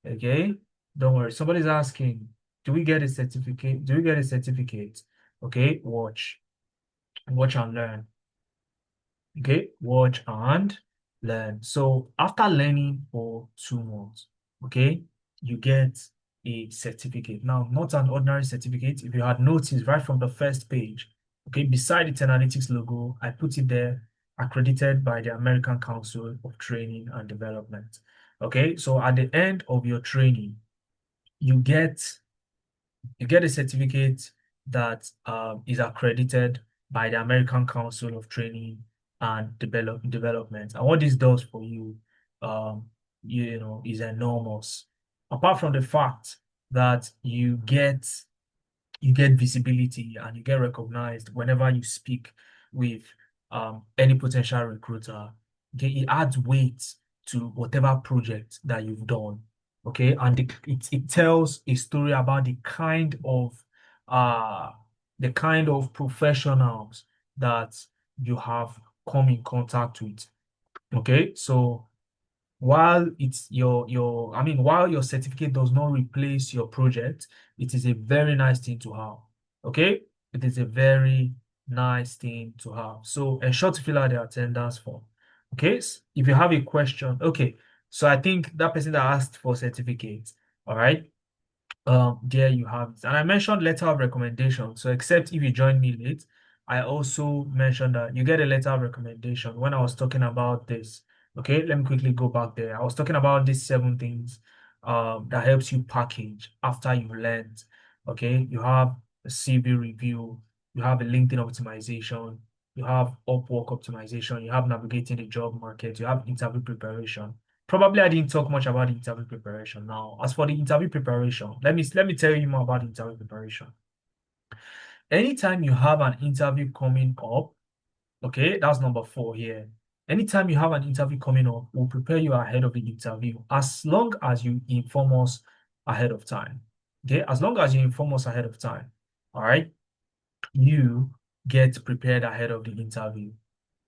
Okay, don't worry. Somebody's asking, do we get a certificate? Do we get a certificate? Okay, watch and learn. Okay, watch and learn. So after learning for 2 months, okay, you get a certificate. Now, not an ordinary certificate. If you had noticed right from the first page, okay, beside the Analytics logo, I put it there, accredited by the American Council of Training and Development. Okay, so at the end of your training, you get a certificate that is accredited by the American Council of Training and Development. And what this does for you, um, is enormous. Apart from the fact that you get visibility and you get recognized whenever you speak with any potential recruiter. Okay, it adds weight to whatever project that you've done. Okay, and it tells a story about uh the kind of professionals that you have come in contact with. Okay, so while your certificate does not replace your project, it is a very nice thing to have. Okay, it is a very nice thing to have. So ensure to fill out the attendance form. Okay, if you have a question, okay, so I think that person that asked for certificate, all right, there you have it. And I mentioned letter of recommendation. So except if you joined me late, I also mentioned that you get a letter of recommendation when I was talking about this. Okay, let me quickly go back there. I was talking about these 7 things that helps you package after you've learned. Okay, you have a CV review, you have a LinkedIn optimization, you have Upwork optimization, you have navigating the job market, you have interview preparation. Probably I didn't talk much about the interview preparation. Now, as for the interview preparation, let me tell you more about the interview preparation. Anytime you have an interview coming up, okay, that's number 4 here. Anytime you have an interview coming up, we'll prepare you ahead of the interview as long as you inform us ahead of time. Okay, as long as you inform us ahead of time, all right, you get prepared ahead of the interview.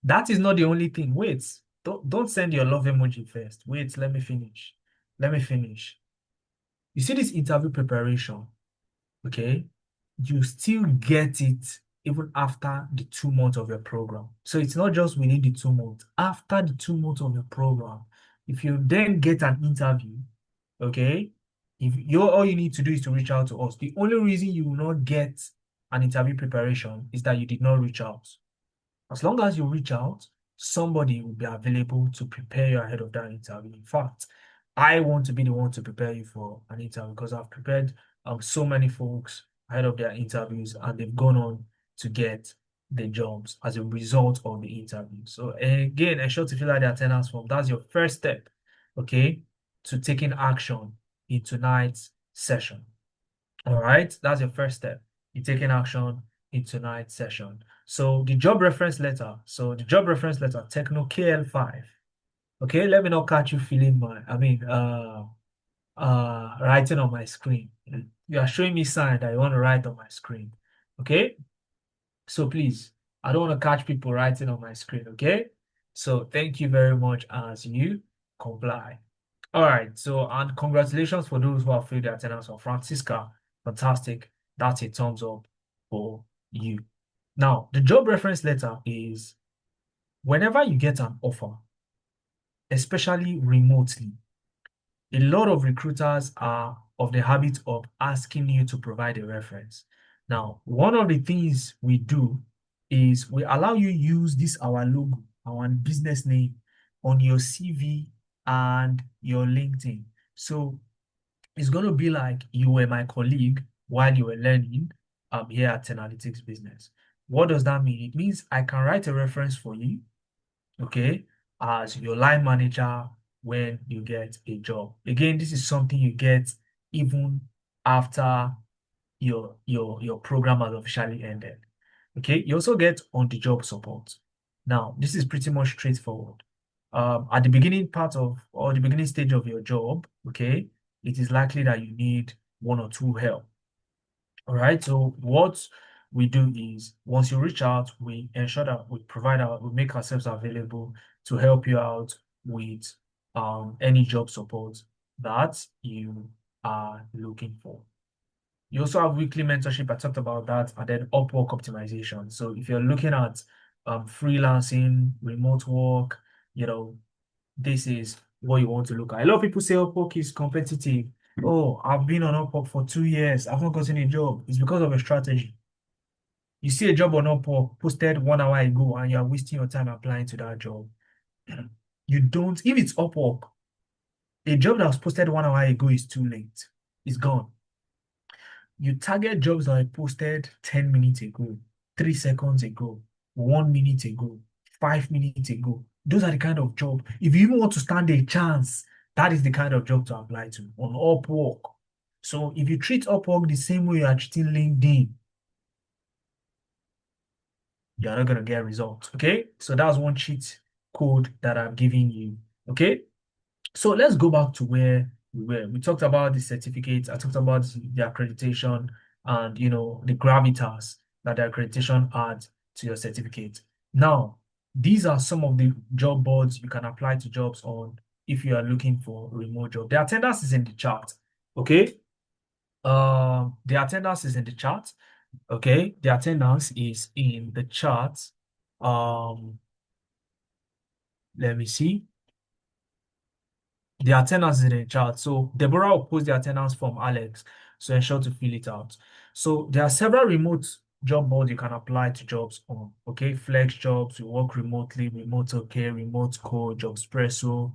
That is not the only thing. Wait, don't send your love emoji first. Wait, let me finish. Let me finish. You see this interview preparation, okay? You still get it even after the 2 months of your program. So it's not just within the 2 months. After the 2 months of your program, if you then get an interview, okay, if you all you need to do is to reach out to us. The only reason you will not get an interview preparation is that you did not reach out. As long as you reach out, somebody will be available to prepare you ahead of that interview. In fact, I want to be the one to prepare you for an interview because I've prepared so many folks ahead of their interviews and they've gone on to get the jobs as a result of the interview. So again, ensure to fill out the attendance form. That's your first step, okay, to taking action in tonight's session. All right, that's your first step. You're taking action in tonight's session. So the job reference letter. So the job reference letter, Techno KL5. Okay, let me not catch you feeling my, writing on my screen. You are showing me sign that you want to write on my screen. Okay? So please, I don't want to catch people writing on my screen. Okay? So thank you very much as you comply. All right. So, and congratulations for those who have filled the attendance of Francisca. Fantastic. That's a thumbs up for you. Now, the job reference letter is whenever you get an offer, especially remotely, a lot of recruiters are of the habit of asking you to provide a reference. Now, one of the things we do is we allow you use this our logo, our business name on your CV and your LinkedIn. So it's going to be like you were my colleague while you were learning here at Analytics Business. What does that mean? It means I can write a reference for you, okay, as your line manager when you get a job. Again, this is something you get even after your program has officially ended. Okay, you also get on-the-job support. Now, this is pretty much straightforward. At the beginning part of or the beginning stage of your job, okay, it is likely that you need one or two help. All right. So what we do is once you reach out, we ensure that we make ourselves available to help you out with any job support that you are looking for. You also have weekly mentorship. I talked about that, and then Upwork optimization. So if you're looking at freelancing, remote work, you know, this is what you want to look at. A lot of people say Upwork is competitive. Oh, I've been on Upwork for 2 years. I've not gotten a job. It's because of a strategy. You see a job on Upwork posted 1 hour ago and you're wasting your time applying to that job. You don't, if it's Upwork, a job that was posted 1 hour ago is too late. It's gone. You target jobs that are posted 10 minutes ago, 3 seconds ago, 1 minute ago, 5 minutes ago. Those are the kind of job. If you even want to stand a chance, that is the kind of job to apply to on Upwork. So if you treat Upwork the same way you are treating LinkedIn, you're not gonna get results. Okay. So that's one cheat code that I'm giving you. Okay. So let's go back to where we were. We talked about the certificates. I talked about the accreditation and the gravitas that the accreditation adds to your certificate. Now, these are some of the job boards you can apply to jobs on if you are looking for a remote job. The attendance is in the chart. Okay. The attendance is in the chart. Okay, the attendance is in the chart. Um, Let me see. The attendance is in the chart. So Deborah will post the attendance from Alex. So ensure to fill it out. So there are several remote job boards you can apply to jobs on. Okay, Flex Jobs, you work remotely, Remote OK, Remote Code, Jobspresso,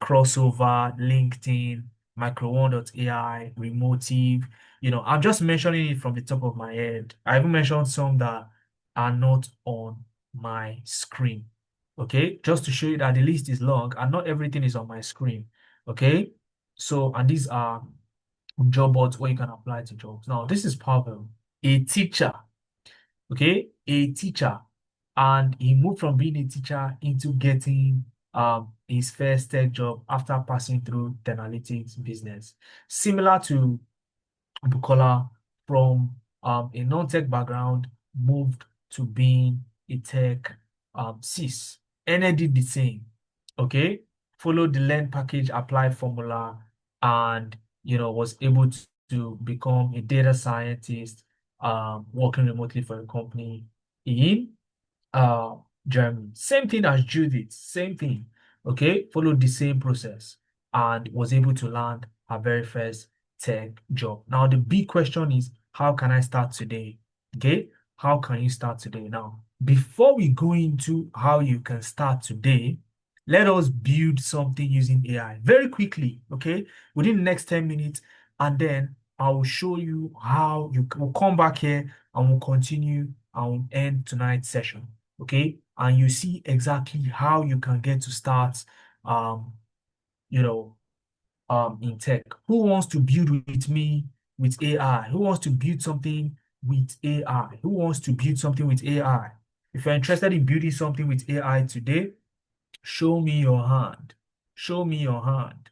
Crossover, LinkedIn, Micro1.ai, Remotive. I'm just mentioning it from the top of my head. I even mentioned some that are not on my screen. Okay, just to show you that the list is long and not everything is on my screen. Okay, so and these are job boards where you can apply to jobs. Now, this is Pavel, a teacher. Okay, a teacher, and he moved from being a teacher into getting his first tech job after passing through the analytics business. Similar to Bukola, from a non-tech background, moved to being a tech cis. Ene did the same. Okay, followed the learn package apply formula, and was able to become a data scientist, working remotely for a company in uh Germany. Same thing as Judith, same thing. Okay, followed the same process and was able to land her very first tech job. Now, the big question is, how can I start today? Okay, how can you start today? Now, before we go into how you can start today, let us build something using AI very quickly, okay, within the next 10 minutes, and then I will show you how you will come back here and we'll continue and we'll end tonight's session, okay? And you see exactly how you can get to start, um, you know, in tech. Who wants to build with me with AI? Who wants to build something with AI? Who wants to build something with AI? If you're interested in building something with AI today, show me your hand. Show me your hand.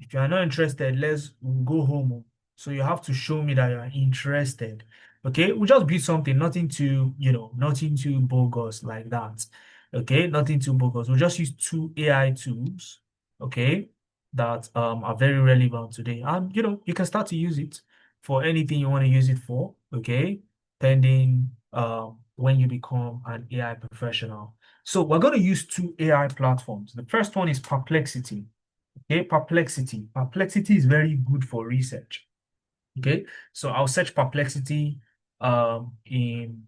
If you are not interested, let's we'll go home. Oh. So you have to show me that you are interested. Okay, we just build something, nothing too, nothing too bogus like that. Okay, nothing too bogus. We'll just use two AI tools, okay, that are very relevant today. And you can start to use it for anything you want to use it for, okay, pending when you become an AI professional. So we're going to use two AI platforms. The first one is Perplexity. Okay, Perplexity. Perplexity is very good for research. Okay, so I'll search Perplexity in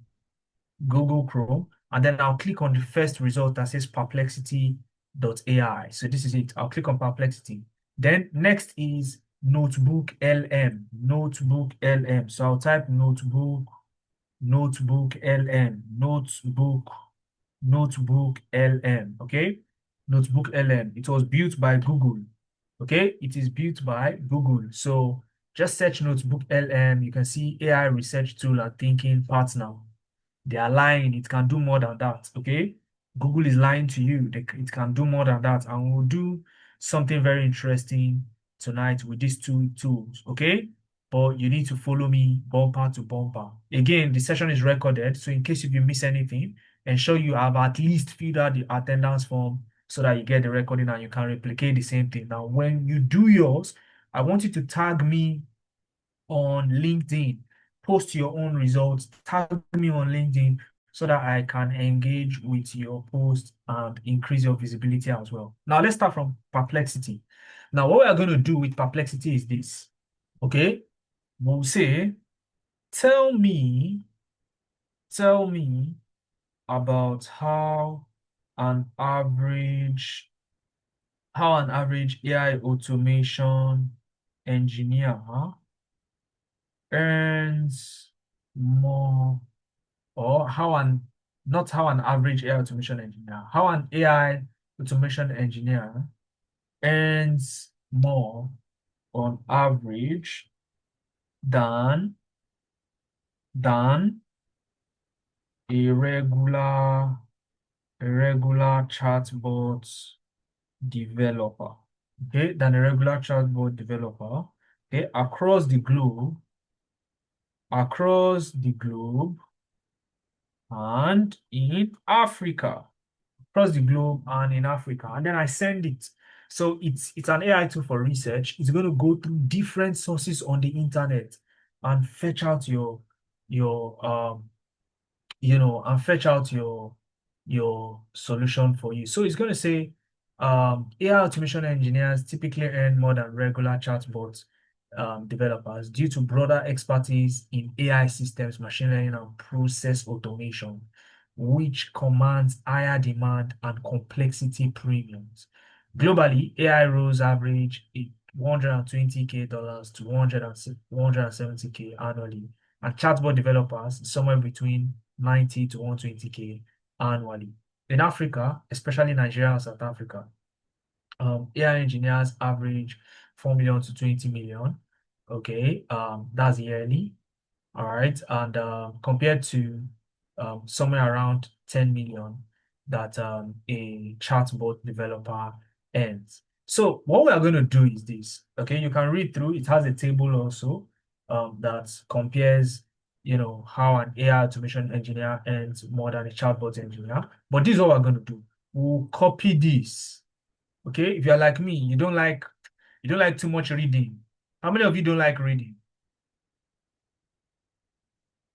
Google Chrome, and then I'll click on the first result that says perplexity.ai. So this is it. I'll click on Perplexity. Then next is Notebook LM. Notebook LM. So I'll type Notebook LM. Notebook LM. Okay, Notebook LM. It was built by Google. Okay, it is built by Google. So just search Notebook LM. You can see AI research tool and thinking partner. They are lying. It can do more than that. Okay, Google is lying to you. It can do more than that, and we'll do something very interesting tonight with these two tools. Okay, but you need to follow me bumper to bumper. Again, the session is recorded, so in case if you miss anything, ensure you have at least filled out the attendance form so that you get the recording and you can replicate the same thing. Now, when you do yours, I want you to tag me on LinkedIn. Post your own results. Tag me on LinkedIn so that I can engage with your post and increase your visibility as well. Now, let's start from Perplexity. Now, what we are going to do with Perplexity is this. Okay? We'll say, tell me, tell me about an average AI automation engineer earns more, or not how an average AI automation engineer, how an AI automation engineer earns more on average than than a regular chatbot developer. Okay, than a regular chatbot developer. Okay, across the globe and in Africa. Across the globe and in Africa. And then I send it. So it's an AI tool for research. It's going to go through different sources on the internet and fetch out your and fetch out your solution for you. So it's going to say AI automation engineers typically earn more than regular chatbot developers due to broader expertise in AI systems, machine learning, and process automation, which commands higher demand and complexity premiums. Globally, AI roles average $120K to 170K annually, and chatbot developers somewhere between 90 to 120K annually. In Africa, especially Nigeria and South Africa, AI engineers average 4 million to 20 million. Okay, that's yearly. All right, and compared to somewhere around 10 million that a chatbot developer earns. So what we are going to do is this. Okay, you can read through. It has a table also that compares, how an AI automation engineer earns more than a chatbot engineer. But this is what we're going to do. We'll copy this. Okay, if you're like me, you don't like too much reading. How many of you don't like reading?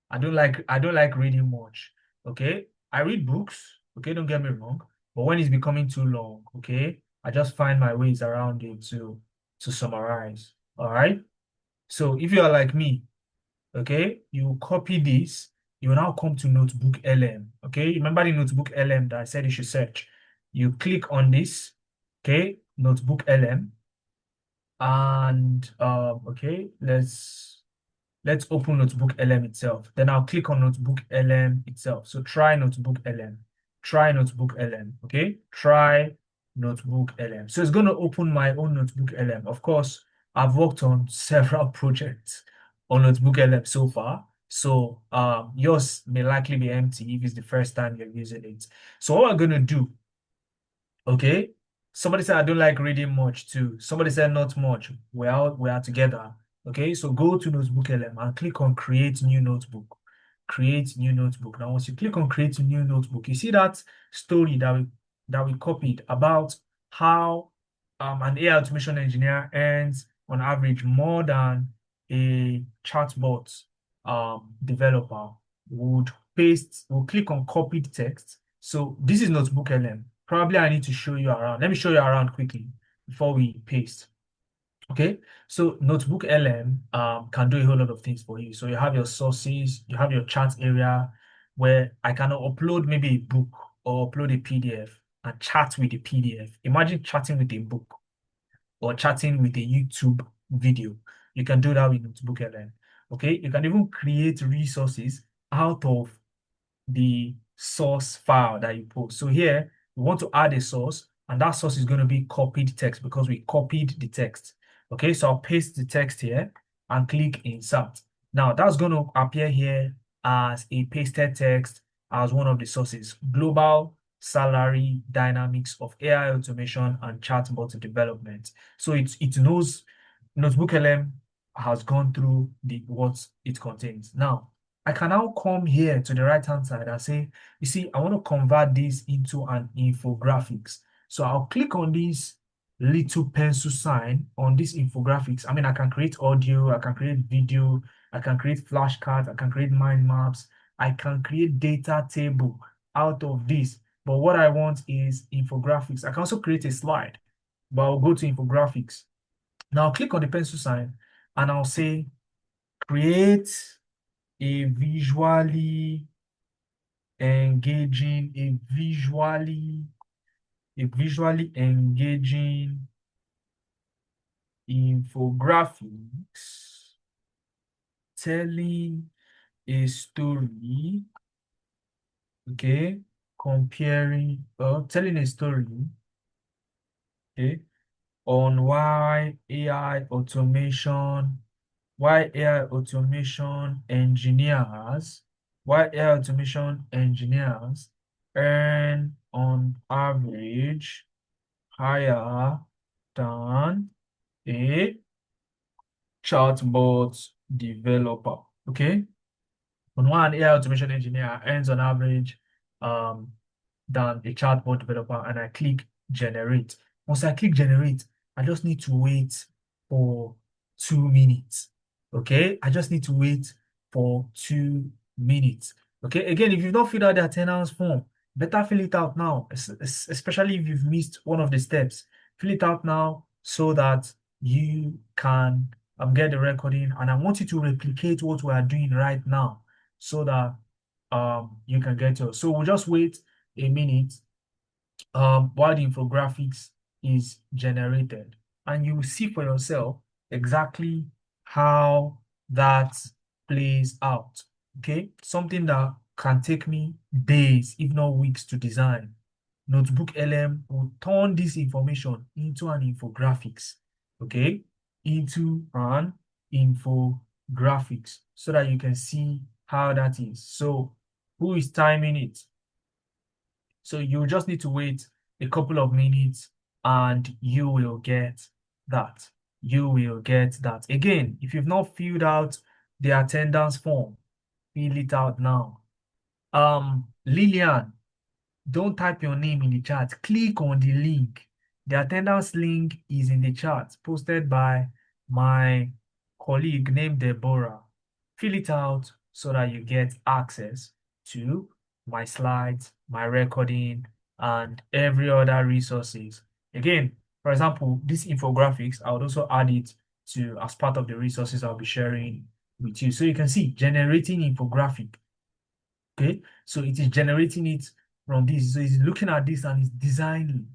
I don't like reading much. Okay. I read books, okay, don't get me wrong. But when it's becoming too long, okay, I just find my ways around it to summarize. All right. So if you are like me, okay, you copy this, you will now come to Notebook LM. Okay. Remember the Notebook LM that I said you should search. You click on this, okay, Notebook LM, and okay, let's open Notebook LM itself. Then I'll click on Notebook LM itself. So try Notebook LM. Try Notebook LM. Okay? Try Notebook LM. So it's going to open my own Notebook LM. Of course, I've worked on several projects on Notebook LM so far. So yours may likely be empty if it's the first time you're using it. So what we're going to do, okay? Somebody said I don't like reading much too. Somebody said not much. We are together. Okay, so go to Notebook LM and click on create new notebook. Create new notebook. Now, once you click on create new notebook, you see that story that we copied about how an AI automation engineer earns on average more than a chatbot developer would click on copied text. So this is Notebook LM. Probably I need to show you around. Let me show you around quickly before we paste. Okay, so Notebook LM can do a whole lot of things for you. So you have your sources, you have your chat area where I can upload maybe a book or upload a PDF and chat with the PDF. Imagine chatting with a book or chatting with a YouTube video. You can do that with Notebook LM. Okay, you can even create resources out of the source file that you post. So here we want to add a source, and that source is going to be copied text because we copied the text. Okay, so I'll paste the text here and click insert. Now that's going to appear here as a pasted text as one of the sources. Global salary dynamics of AI automation and chatbot development. So it knows Notebook LM has gone through what it contains. Now I can now come here to the right-hand side and say, you see, I want to convert this into an infographics. So I'll click on this little pencil sign on this infographics. I mean, I can create audio, I can create video, I can create flashcards, I can create mind maps, I can create data table out of this. But what I want is infographics. I can also create a slide, but I'll go to infographics. Now I'll click on the pencil sign and I'll say, create a visually engaging, a visually engaging infographics telling a story, okay, telling a story, okay, on why AI automation engineers earn on average higher than a chatbot developer. Okay. On one, AI automation engineer earns on average um, than a chatbot developer, and I click generate. Once I click generate, I just need to wait for 2 minutes. Okay, I just need to wait for 2 minutes. Okay, again, if you've not filled out the attendance form, better fill it out now, especially if you've missed one of the steps. Fill it out now so that you can get the recording, and I want you to replicate what we are doing right now so that you can get yours. So we'll just wait a minute while the infographics is generated, and you will see for yourself exactly how that plays out. Okay, something that can take me days, if not weeks, to design. Notebook LM will turn this information into an infographics. Okay, into an infographics so that you can see how that is. So who is timing it? So you just need to wait a couple of minutes and you will get that. You will get that. Again, if you've not filled out the attendance form, fill it out now. Lillian, don't type your name in the chat. Click on the link. The attendance link is in the chat, posted by my colleague named Deborah. Fill it out so that you get access to my slides, my recording, and every other resources. Again, for example, this infographics, I would also add it to as part of the resources I'll be sharing with you. So you can see generating infographic. Okay, so it is generating it from this. So it's looking at this and it's designing.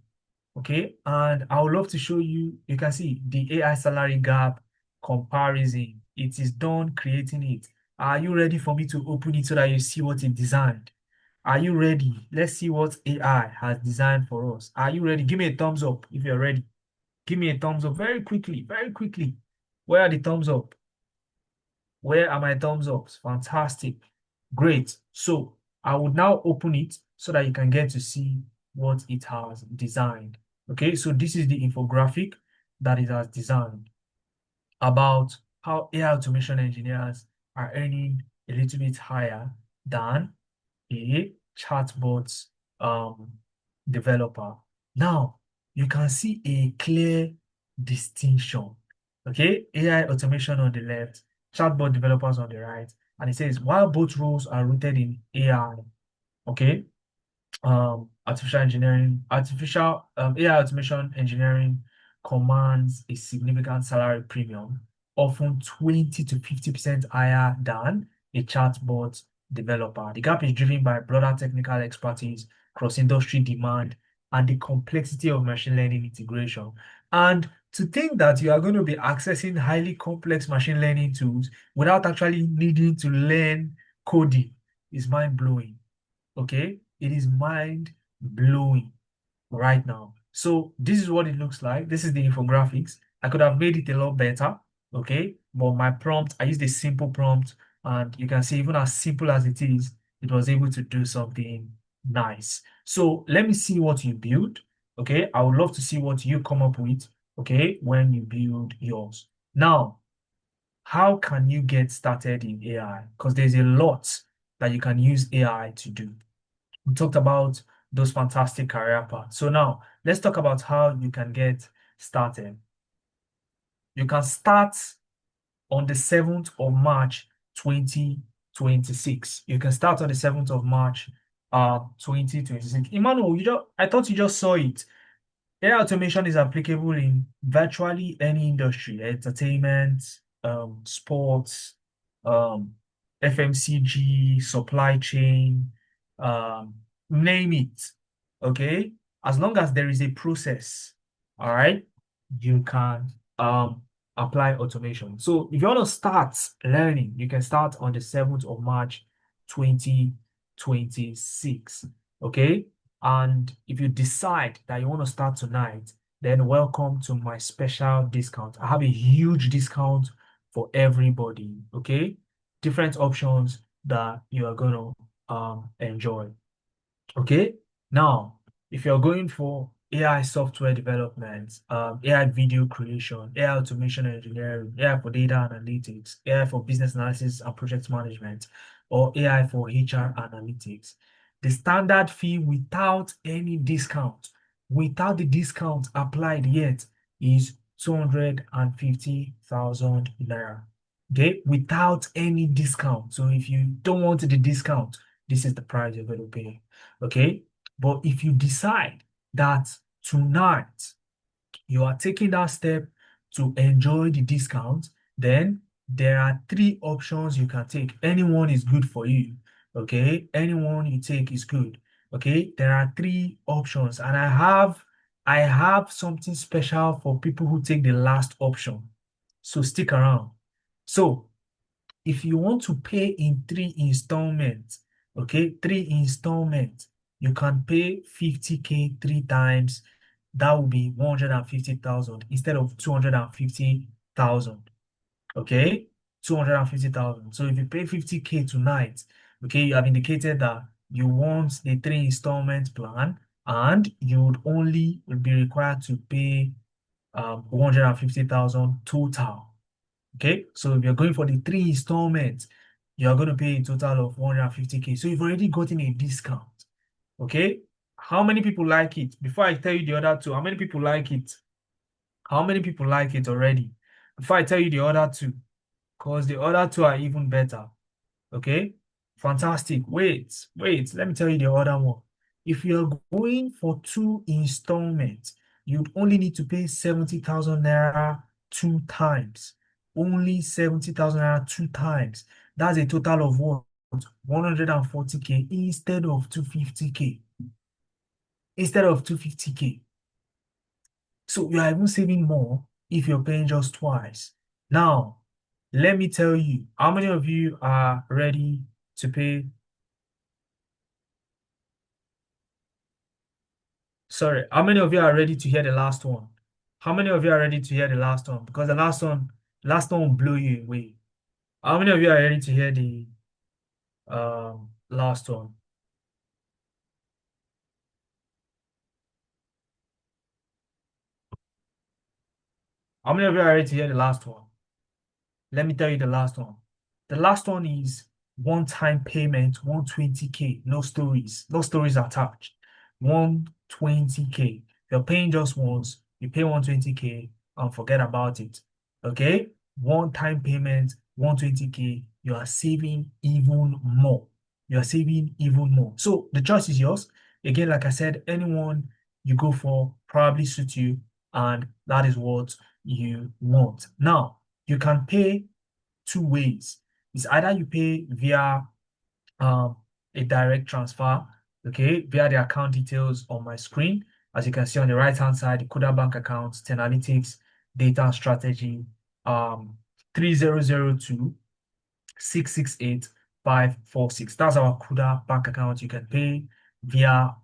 Okay, and I would love to show you, you can see the AI salary gap comparison. It is done creating it. Are you ready for me to open it so that you see what it designed? Are you ready? Let's see what AI has designed for us. Are you ready? Give me a thumbs up if you're ready. Give me a thumbs up very quickly, very quickly. Where are the thumbs up? Where are my thumbs ups? Fantastic. Great. So I would now open it so that you can get to see what it has designed. Okay, so this is the infographic that it has designed about how AI automation engineers are earning a little bit higher than a chatbot um, developer. Now, you can see a clear distinction. Okay, AI automation on the left, chatbot developers on the right. And it says, while both roles are rooted in AI, okay, artificial AI automation engineering commands a significant salary premium, often 20 to 50% higher than a chatbot developer. The gap is driven by broader technical expertise, cross-industry demand, and the complexity of machine learning integration. And to think that you are going to be accessing highly complex machine learning tools without actually needing to learn coding is mind-blowing. Okay, it is mind blowing right now. So this is what it looks like. This is the infographics. I could have made it a lot better. Okay, but my prompt, I used a simple prompt, and you can see even as simple as it is, it was able to do something nice. So let me see what you build. Okay, I would love to see what you come up with. Okay, when you build yours. Now, how can you get started in AI? Because there's a lot that you can use AI to do. We talked about those fantastic career paths. So now let's talk about how you can get started. You can start on the 7th of March 2026. You can start on the 7th of March 2026. Emmanuel, I thought you just saw it. AI automation is applicable in virtually any industry, entertainment, sports, um, FMCG, supply chain, um, name it. Okay. As long as there is a process, all right, you can apply automation. So if you want to start learning, you can start on the 7th of March 2026. Okay. And if you decide that you want to start tonight, then welcome to my special discount. I have a huge discount for everybody, okay? Different options that you are going to enjoy. Okay, now if you're going for AI software development, AI video creation, AI automation engineering, AI for data analytics, AI for business analysis and project management, or AI for HR analytics, the standard fee without any discount, without the discount applied yet, is 250,000 naira. Okay, without any discount. So if you don't want the discount, this is the price you're going to pay. Okay. But if you decide that tonight you are taking that step to enjoy the discount, then there are three options you can take. Anyone is good for you. Okay. Anyone you take is good. Okay. There are three options, and I have something special for people who take the last option. So stick around. So if you want to pay in three installments, okay, three installments, you can pay 50K three times. That will be 150,000 instead of 250,000. Okay, 250,000. So if you pay 50K tonight, okay, you have indicated that you want the three installment plan, and you would only be required to pay 150,000 total. Okay, so if you're going for the three installments, you're going to pay a total of 150K. So you've already gotten a discount. Okay, how many people like it? Before I tell you the other two, how many people like it? How many people like it already? Before I tell you the other two, because the other two are even better. Okay, fantastic. Wait, let me tell you the other one. If you're going for two installments, you'd only need to pay 70,000 naira two times. Only 70,000 naira two times. That's a total of what? 140K instead of 250K. Instead of 250K. So you are even saving more if you're paying just twice. Now, let me tell you, how many of you are ready to pay? Sorry, how many of you are ready to hear the last one? How many of you are ready to hear the last one? Because the last one will blow you away. How many of you are ready to hear the last one? How many of you are ready to hear the last one? Let me tell you the last one. The last one is one-time payment, 120K, no stories, no stories attached. 120K. You're paying just once, you pay 120K and forget about it. Okay? One-time payment, 120K, you are saving even more. You are saving even more. So the choice is yours. Again, like I said, anyone you go for probably suits you, and that is what you want. Now, you can pay two ways. It's either you pay via um, a direct transfer, okay, via the account details on my screen. As you can see on the right-hand side, the Kuda bank account, Analytics, data and strategy, 3002 668 546. That's our Kuda bank account. You can pay via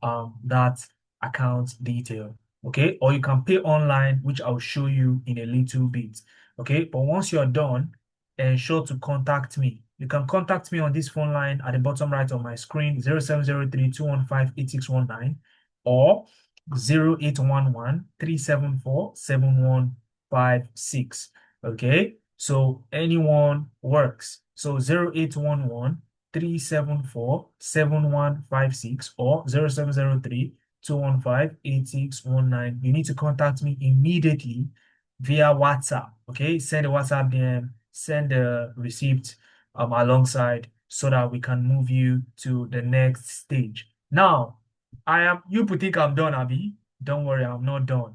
that account detail. Okay, or you can pay online, which I'll show you in a little bit. Okay, but once you're done, ensure to contact me. You can contact me on this phone line at the bottom right of my screen, 0703-215-8619 or 0811-374-7156. Okay, so anyone works. So 0811-374-7156 or 0703-215-8619. You need to contact me immediately via WhatsApp. Okay, send a WhatsApp DM, send a receipt alongside so that we can move you to the next stage. Now, you think I'm done, Abby? Don't worry, I'm not done.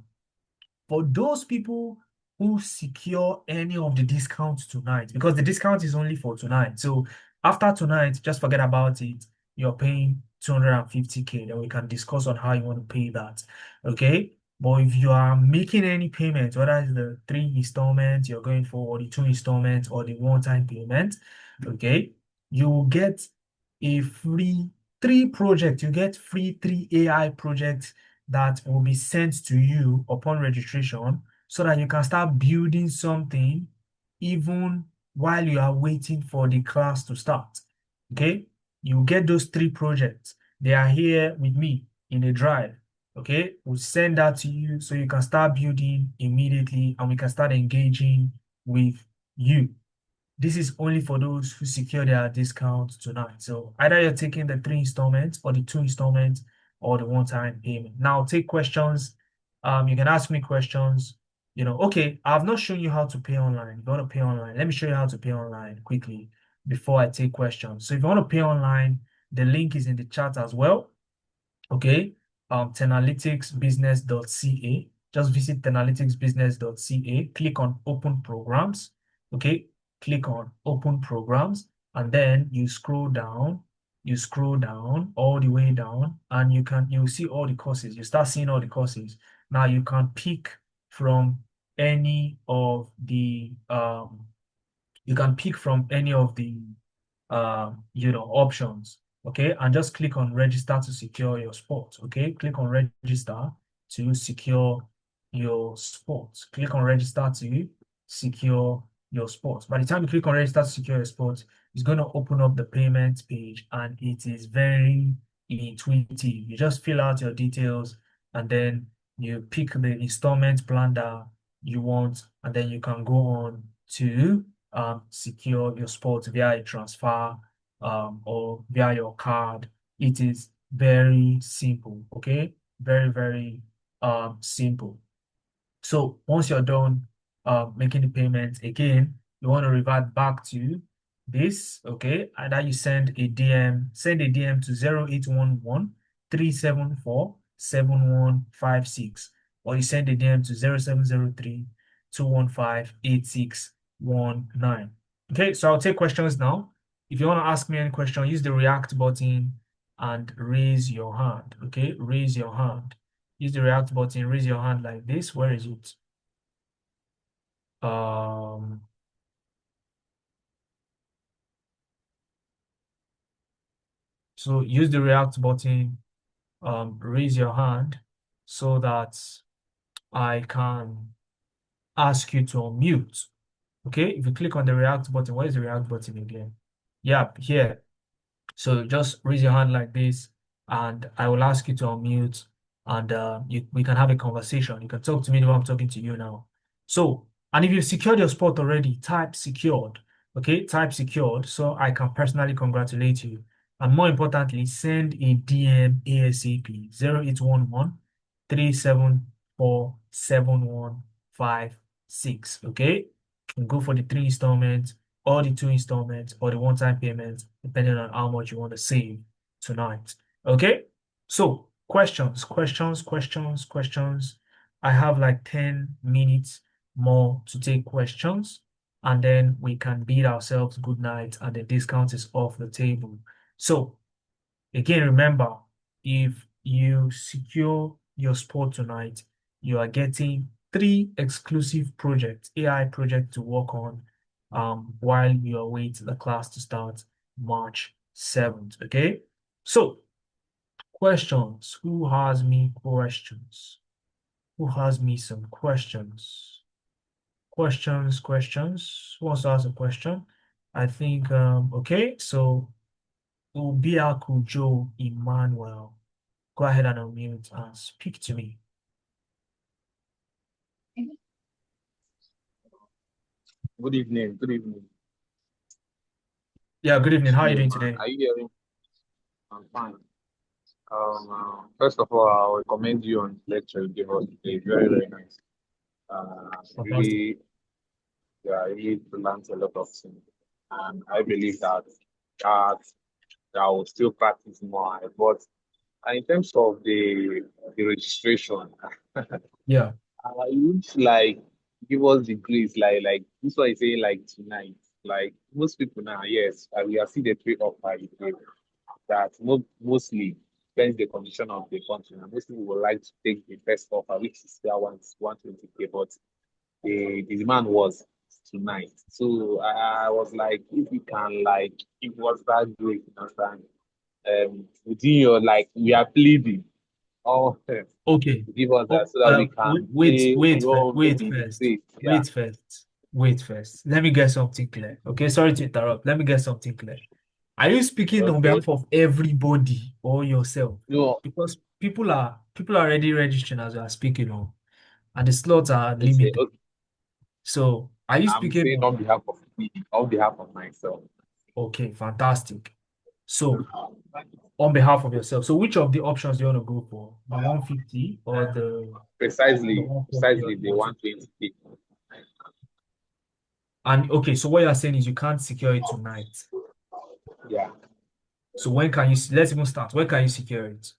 For those people who secure any of the discounts tonight, because the discount is only for tonight. So after tonight, just forget about it. You're paying 250K. Then we can discuss on how you want to pay that. Okay. But if you are making any payment, whether it's the 3 installments you're going for, or the 2 installments, or the one-time payment, okay, you will get a free three project. You get free 3 AI projects that will be sent to you upon registration so that you can start building something even while you are waiting for the class to start. Okay, you get those 3 projects. They are here with me in a drive. Okay, we'll send that to you so you can start building immediately and we can start engaging with you. This is only for those who secure their discount tonight. So either you're taking the 3 installments or the 2 installments or the one-time payment. Now take questions. You can ask me questions. Okay, I've not shown you how to pay online. If you want to pay online, let me show you how to pay online quickly before I take questions. So if you want to pay online, the link is in the chat as well. Okay, tenalyticsbusiness.ca. Just visit tenalyticsbusiness.ca, click on open programs. Okay, click on open programs, and then you scroll down all the way down, and you'll see all the courses. You start seeing all the courses. Now you can pick from any of the options. Okay, and just click on register to secure your spot. Okay, click on register to secure your spot. Click on register to secure your spot. By the time you click on register to secure your spot, it's going to open up the payment page, and it is very intuitive. You just fill out your details and then you pick the installment plan that you want, and then you can go on to secure your spot via a transfer or via your card. It is very simple, okay? Very, very simple. So once you're done making the payment, again, you want to revert back to this, okay? Either you send a DM to 0811-374-7156, or you send a DM to 0703-215-8619. Okay, so I'll take questions now. If you want to ask me any question, use the react button and raise your hand, okay? Raise your hand. Use the react button, raise your hand like this. Where is it? So use the react button, raise your hand so that I can ask you to unmute. Okay, if you click on the react button, where is the react button again? Yeah, here. So just raise your hand like this, and I will ask you to unmute, and we can have a conversation. You can talk to me the way I'm talking to you now. So And if you've secured your spot already, type secured. Okay, type secured so I can personally congratulate you. And more importantly, send a DM ASAP 0811 374 7156. Okay, you can go for the three installments, or the two installments, or the one-time payment, depending on how much you want to save tonight. Okay, so questions, questions, questions, questions. I have like 10 minutes more to take questions, and then we can bid ourselves good night and the discount is off the table. So again, remember, if you secure your spot tonight, you are getting three exclusive projects, AI projects to work on while you await the class to start March 7th. Okay. So questions. Who has me questions? Who has me some questions? Questions, questions. Who wants to ask a question? I think, okay, so Obiaku Joe Emmanuel, go ahead and unmute and speak to me. Good evening. Good evening. Yeah, good evening. How are you Yeah, doing man. today? Are you hearing? I'm fine. First of all, I will commend you on the lecture you gave us today. Very, very nice. Fantastic. Really, yeah, I really learned a lot of things. And I believe that I will still practice more. But in terms of the registration, Yeah. you would like give us the grace, like this one is saying like tonight. Like most people now, yes, we are seeing the trade off by the day. That mostly depends the condition of the country. And most people would like to take the best offer, which is their 120K, but the demand was tonight. So I was like, if you can like give us that great, you understand? Within your like we are pleading, oh, Okay. give us that Oh, so that we can wait, pay wait, your wait maybe the first. rate. Yeah. Wait first. Wait first. Let me get something clear. Okay, sorry to interrupt. Let me get something clear. Are you speaking on Okay. behalf of everybody or yourself? No, Because people are already registering as you are speaking on, and the slots are okay, limited. okay. So are you I'm speaking saying on? on behalf of me, on behalf of myself. Okay, fantastic. So on behalf of yourself, so which of the options do you want to go for? The 150 or the Precisely, 140 or the the 120? 120K. And okay, so what you're saying is you can't secure it tonight. Yeah. So when can you, let's even start. When can you secure it?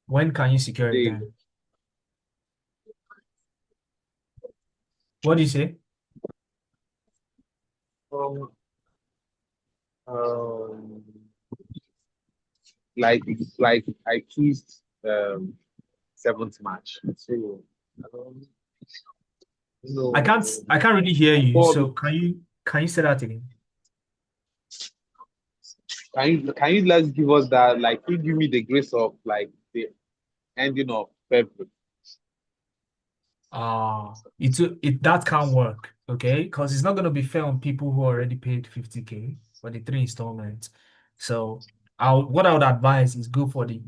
When can you secure it They, then? What do you say? um, um, like I choose seventh match. So um, I can't really hear you. but So can you say that again? can you let's give us that like you give me the grace of like the ending of February. It that can't work, okay? Because it's not gonna be fair on people who already paid 50K for the three installments. So what I would advise is go for the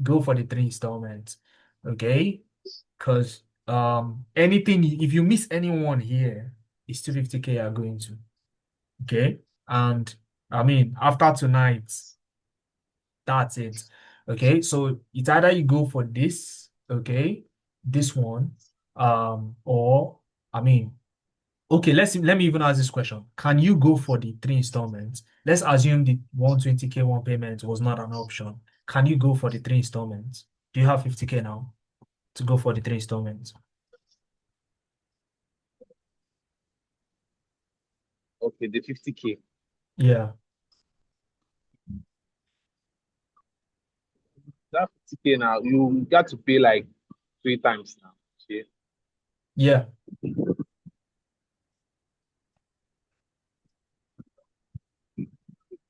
three installments, okay? Because anything if you miss anyone here, it's 250K are going to, okay? And I mean after tonight, that's it. Okay, so it's either you go for this, okay, this one, or I mean, okay, let me even ask this question. Can you go for the three installments? Let's assume the 120K one payment was not an option. Can you go for the three installments? Do you have 50K now to go for the three installments? Okay, the 50K. Yeah, That 50K now, you got to pay like three times now. Okay. yeah.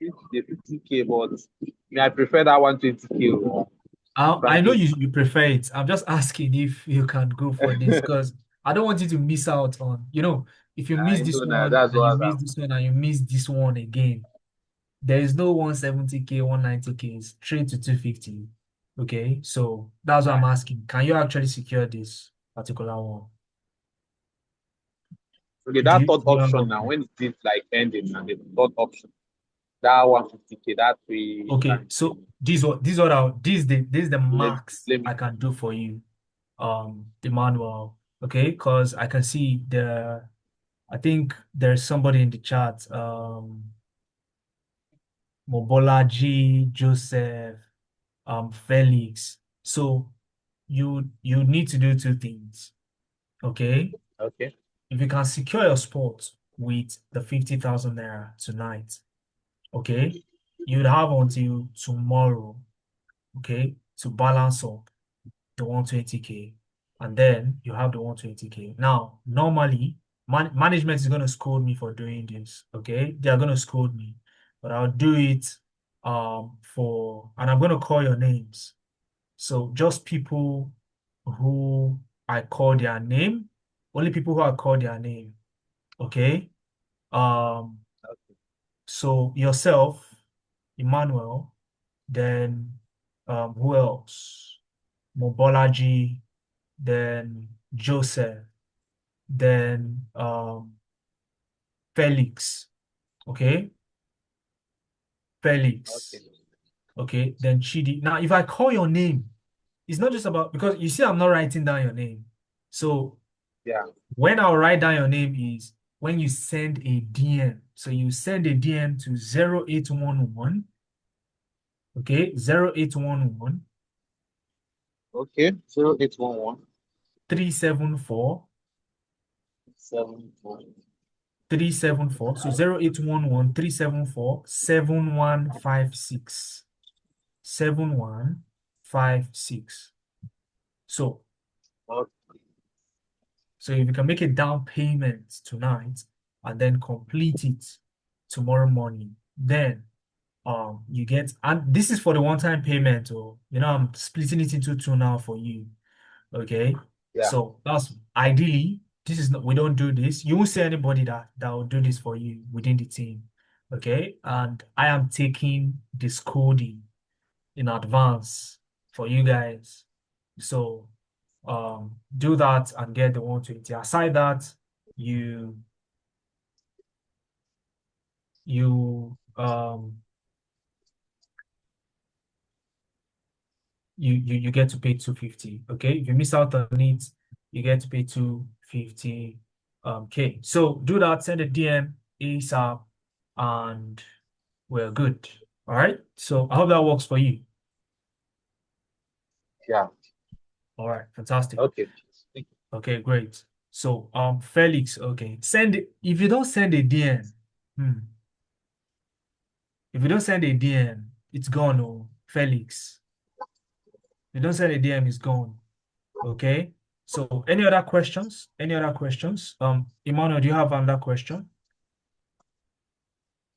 The 50K, but I prefer that 120K. I know Frankly, you prefer it. I'm just asking if you can go for this because I don't want you to miss out on, if you miss I this know that one that's and you what miss this one and you miss this one again, there is no 170K, 190K, straight to 250. Okay, so that's what Yeah. I'm asking. Can you actually secure this particular one? Okay, Do that you, third do you option now, understand? when it is like ending and the third option, that 150K, that three Okay, times so this is the max I limit. can do for you. The manual. Okay, because I can see I think there's somebody in the chat, Mobolaji, Joseph, Felix. So you need to do two things. Okay. Okay. If you can secure your spot with the 50,000 naira tonight, okay, you'd have until tomorrow, okay, to balance up the 120K, and then you have the 120K. Now, normally, management is going to scold me for doing this, okay? They are going to scold me, but I'll do it and I'm going to call your names. So just people who I call their name, only people who I call their name, okay? Um, Okay. so yourself, Emmanuel, then who else? Mobolaji, then Joseph, then Felix, okay? Okay. Felix, okay? Then Chidi. Now, if I call your name, it's not just about because you see, I'm not writing down your name. So Yeah. when I'll write down your name is when you send a DM. So you send a DM to 0811, okay? 0811 Okay. 0811 374 7 4. 374. So 0811 374 7156. 7156. So, Okay. so if you can make a down payment tonight and then complete it tomorrow morning, then you get, and this is for the one-time payment, or I'm splitting it into two now for you. Okay. Yeah. So that's ideally, this is not, we don't do this. You won't see anybody that will do this for you within the team. Okay. And I am taking this coding in advance for you guys. So do that and get the 120. Aside that, you you you get to pay 250. Okay. If you miss out on it, you get to pay 250 K. So do that, send a DM ASAP, and we're good. All right. So I hope that works for you. Yeah. All right, fantastic. Okay. Thank you. Okay, great. So Felix, okay. If you don't send a DM, if you don't send a DM, it's gone, oh Felix. If you don't send a DM, it's gone. Okay. So any other questions? Any other questions? Emmanuel, do you have another question?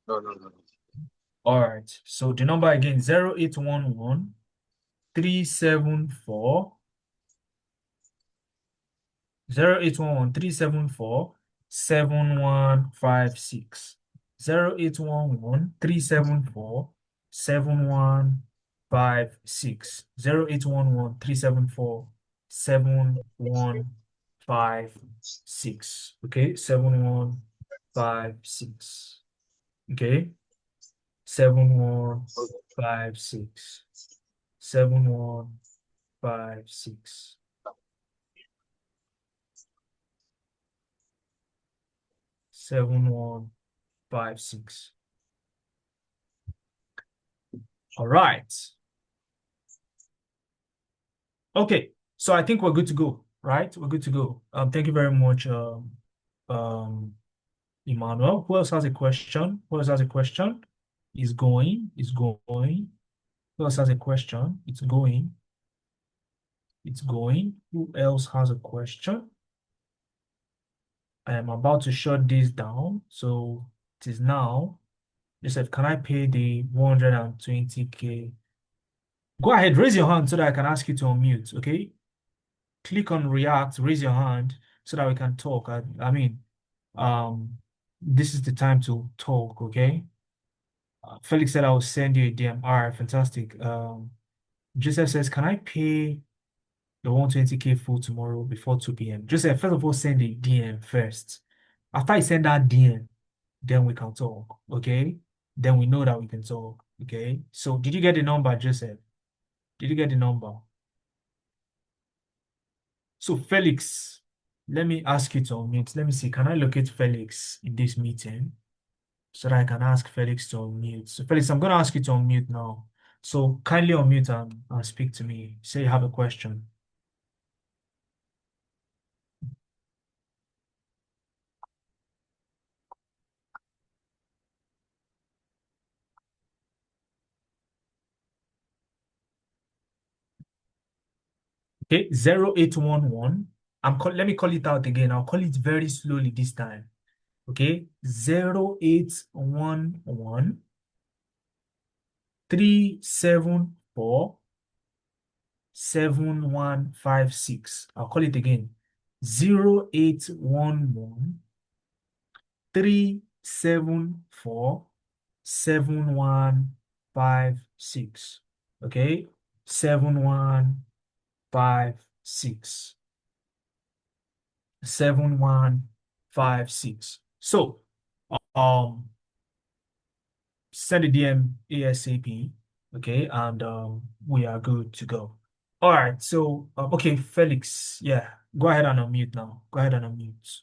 No, no, no. All right. So the number again, 0811 374 0811 374 7156. 0811 374 7156. 0811 374 7156. Okay, 7156. Okay, 7156. 7156. 7156. All right. Okay. So I think we're good to go, right? We're good to go. Thank you very much, um, Emmanuel. Who else has a question? Who else has a question? Is going, is going. Who else has a question? It's going, it's going. Who else has a question? I am about to shut this down. So it is now. Joseph, can I pay the 120K? Go ahead, raise your hand so that I can ask you to unmute, okay? Click on React, raise your hand so that we can talk. I mean, um, this is the time to talk, okay? Felix said I will send you a DM. All right, fantastic. Joseph says, can I pay the 120K full tomorrow before 2 p.m.? Joseph, first of all, send a DM first. After I send that DM, then we can talk. Okay? Then we know that we can talk. Okay? So did you get the number, Joseph? Did you get the number? So Felix, let me ask you to unmute. Let me see. Can I locate Felix in this meeting so that I can ask Felix to unmute? So Felix, I'm going to ask you to unmute now. So kindly unmute and speak to me. Say you have a question. Okay, 0811. Let me call it out again. I'll call it very slowly this time. Okay, 0811 374 7156. I'll call it again. 0811 374 7156. Okay, 7156. 7156. So, um, send a DM ASAP. Okay, and we are good to go. All right. So, okay, Felix. Yeah, go ahead and unmute now. Go ahead and unmute.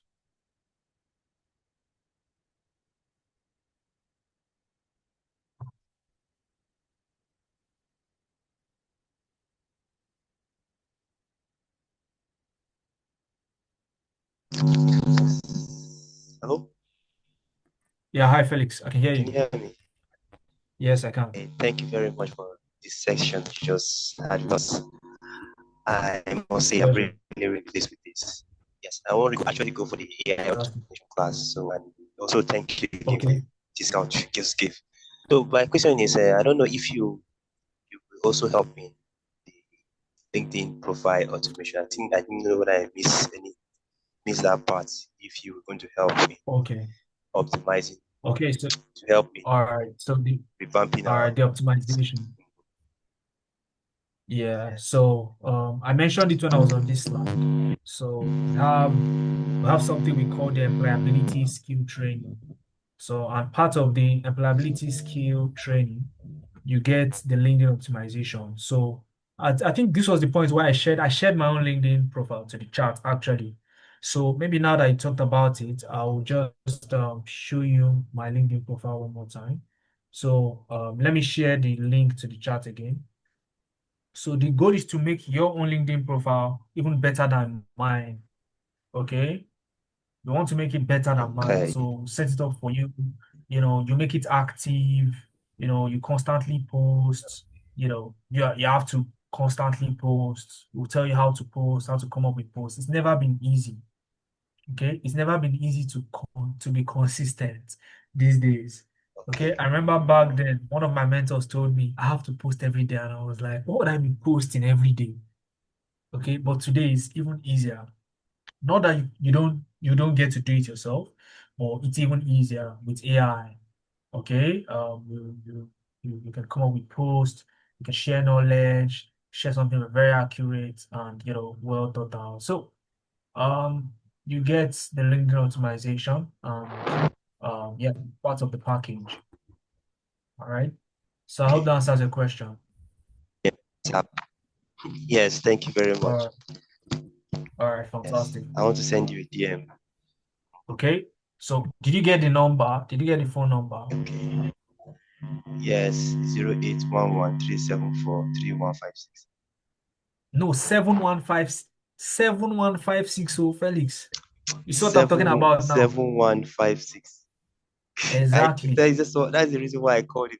Hello, Yeah, hi, Felix. I can hear can you you. hear me? Yes, I can. Thank you very much for this section you just had with us. I must say I'm Pleasure. really pleased with this. Yes, I want to actually go for the AI Fantastic. automation class. So and also thank you again for Okay. the discount you just gave. So my question is, I don't know if you will also help me in the LinkedIn profile automation. I didn't know whether I miss that part. If you were going to help me Okay. optimizing or Okay. So, to help me all right. So revamping all right, the this. optimization. Yeah. Yes. So, I mentioned it when I was on this slide. So we have something we call the employability skill training. So, and part of the employability skill training, you get the LinkedIn optimization. So, I think this was the point where I shared my own LinkedIn profile to the chat actually. So maybe now that I talked about it, I'll just show you my LinkedIn profile one more time. So let me share the link to the chat again. So the goal is to make your own LinkedIn profile even better than mine. Okay. You want to make it better than mine. Okay. So set it up for you. You make it active. You constantly post. You have to constantly post. We'll tell you how to post, how to come up with posts. It's never been easy. Okay. It's never been easy to be consistent these days. Okay. Okay. I remember back then, one of my mentors told me I have to post every day. And I was like, what would I be posting every day? Okay. But today is even easier. Not that you don't get to do it yourself, but it's even easier with AI. Okay, you can come up with posts, you can share knowledge, share something very accurate and well thought out. So you get the LinkedIn optimization and yeah, part of the package. All right. So I hope that answers your question. Tap. Yes, thank you very All much. right, all right, Yes, fantastic. I want to send you a DM. Okay. So did you get the number? Did you get the phone number? Okay. Yes, 081137435156. No, 715 Felix. You see what I'm talking Seven about now? seven one five six. Exactly. That is just that's the reason why I called it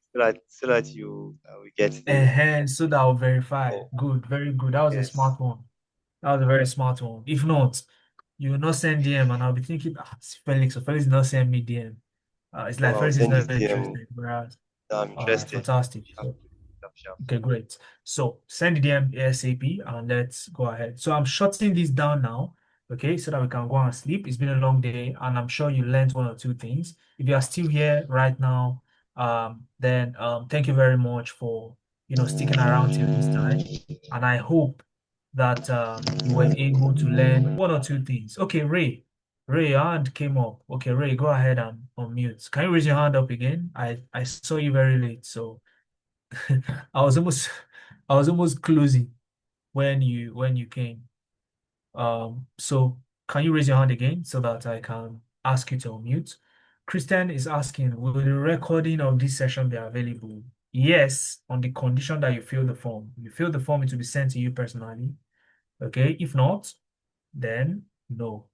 so that you will get the So that I'll verify. info. Good, very good. That was a Yes. smart one. That was a very smart one. If not, you will not send DM and I'll be thinking, it's Felix, or Felix did not send me DM. It's No, like I'll Felix is send you not DM. interested. Whereas, No, I'm all right, interested. fantastic. Sharp, sharp, sharp. Okay, great. So send the DM ASAP and let's go ahead. So I'm shutting this down now, okay, so that we can go and sleep. It's been a long day and I'm sure you learned one or two things. If you are still here right now, then thank you very much for sticking around till this time. And I hope that you were able to learn one or two things. Okay, Ray. Ray, your hand came up. Okay, Ray, go ahead and unmute. Can you raise your hand up again? I saw you very late, so I was almost I was almost closing when you came. So can you raise your hand again so that I can ask you to unmute? Christian is asking, will the recording of this session be available? Yes, on the condition that you fill the form. If you fill the form, it will be sent to you personally. Okay, if not, then no.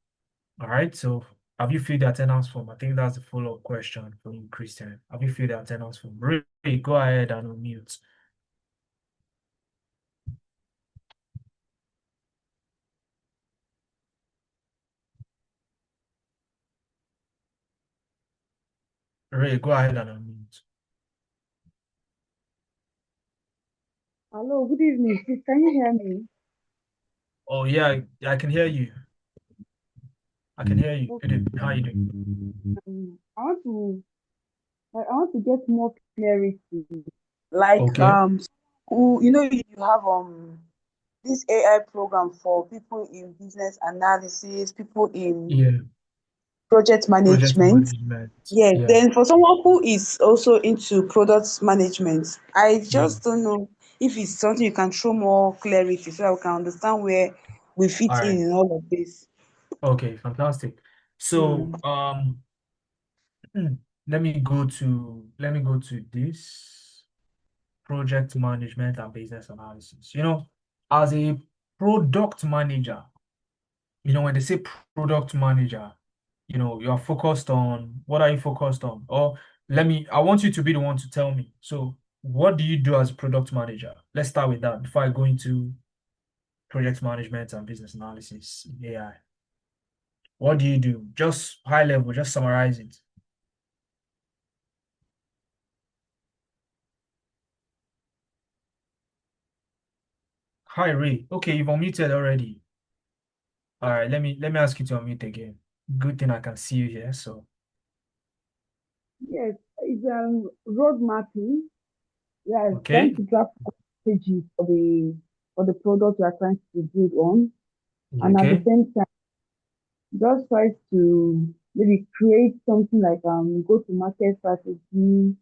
All right, so have you filled the attendance form? I think that's the follow-up question for you, Christian. Have you filled the attendance form? Ray, go ahead and unmute. Ray, go ahead and unmute. Hello, good evening. Please, can you hear me? Oh yeah, I can hear you. I can hear you. Good Okay. evening. How are you doing? I want to get more clarity. Like Okay. you have this AI program for people in business analysis, people in Yeah. project Project management. management. Yes, Yeah. then for someone who is also into product management, I Yeah. just don't know if it's something you can throw more clarity so that we can understand where we All fit right. in all of this. Okay. Fantastic. So, Mm. hmm, let me go to this project management and business analysis. As a product manager, when they say product manager, you're focused on what are you focused on? Or I want you to be the one to tell me. So, what do you do as a product manager? Let's start with that before I go into project management and business analysis in AI. What do you do? Just high level, just summarize it. Hi, Ray. Okay, you've unmuted already. All right, let me ask you to unmute again. Good thing I can see you here. So, Yes, it's road mapping. Yeah, trying okay. to draft strategies for the product you are trying to build on, and at the Okay. same time, just try to maybe create something like go to market strategy. Okay.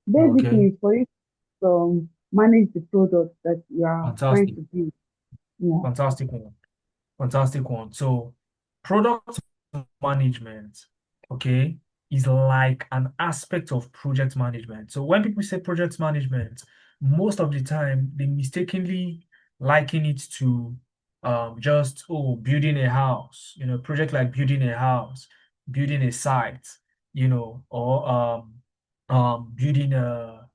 Basically, for you to manage the product that you are trying Fantastic. to build. Yeah. Fantastic one. Fantastic one. So, product management, okay, is like an aspect of project management. So, when people say project management, most of the time they mistakenly liken it to just, building a house, project like building a house, building a site, or building a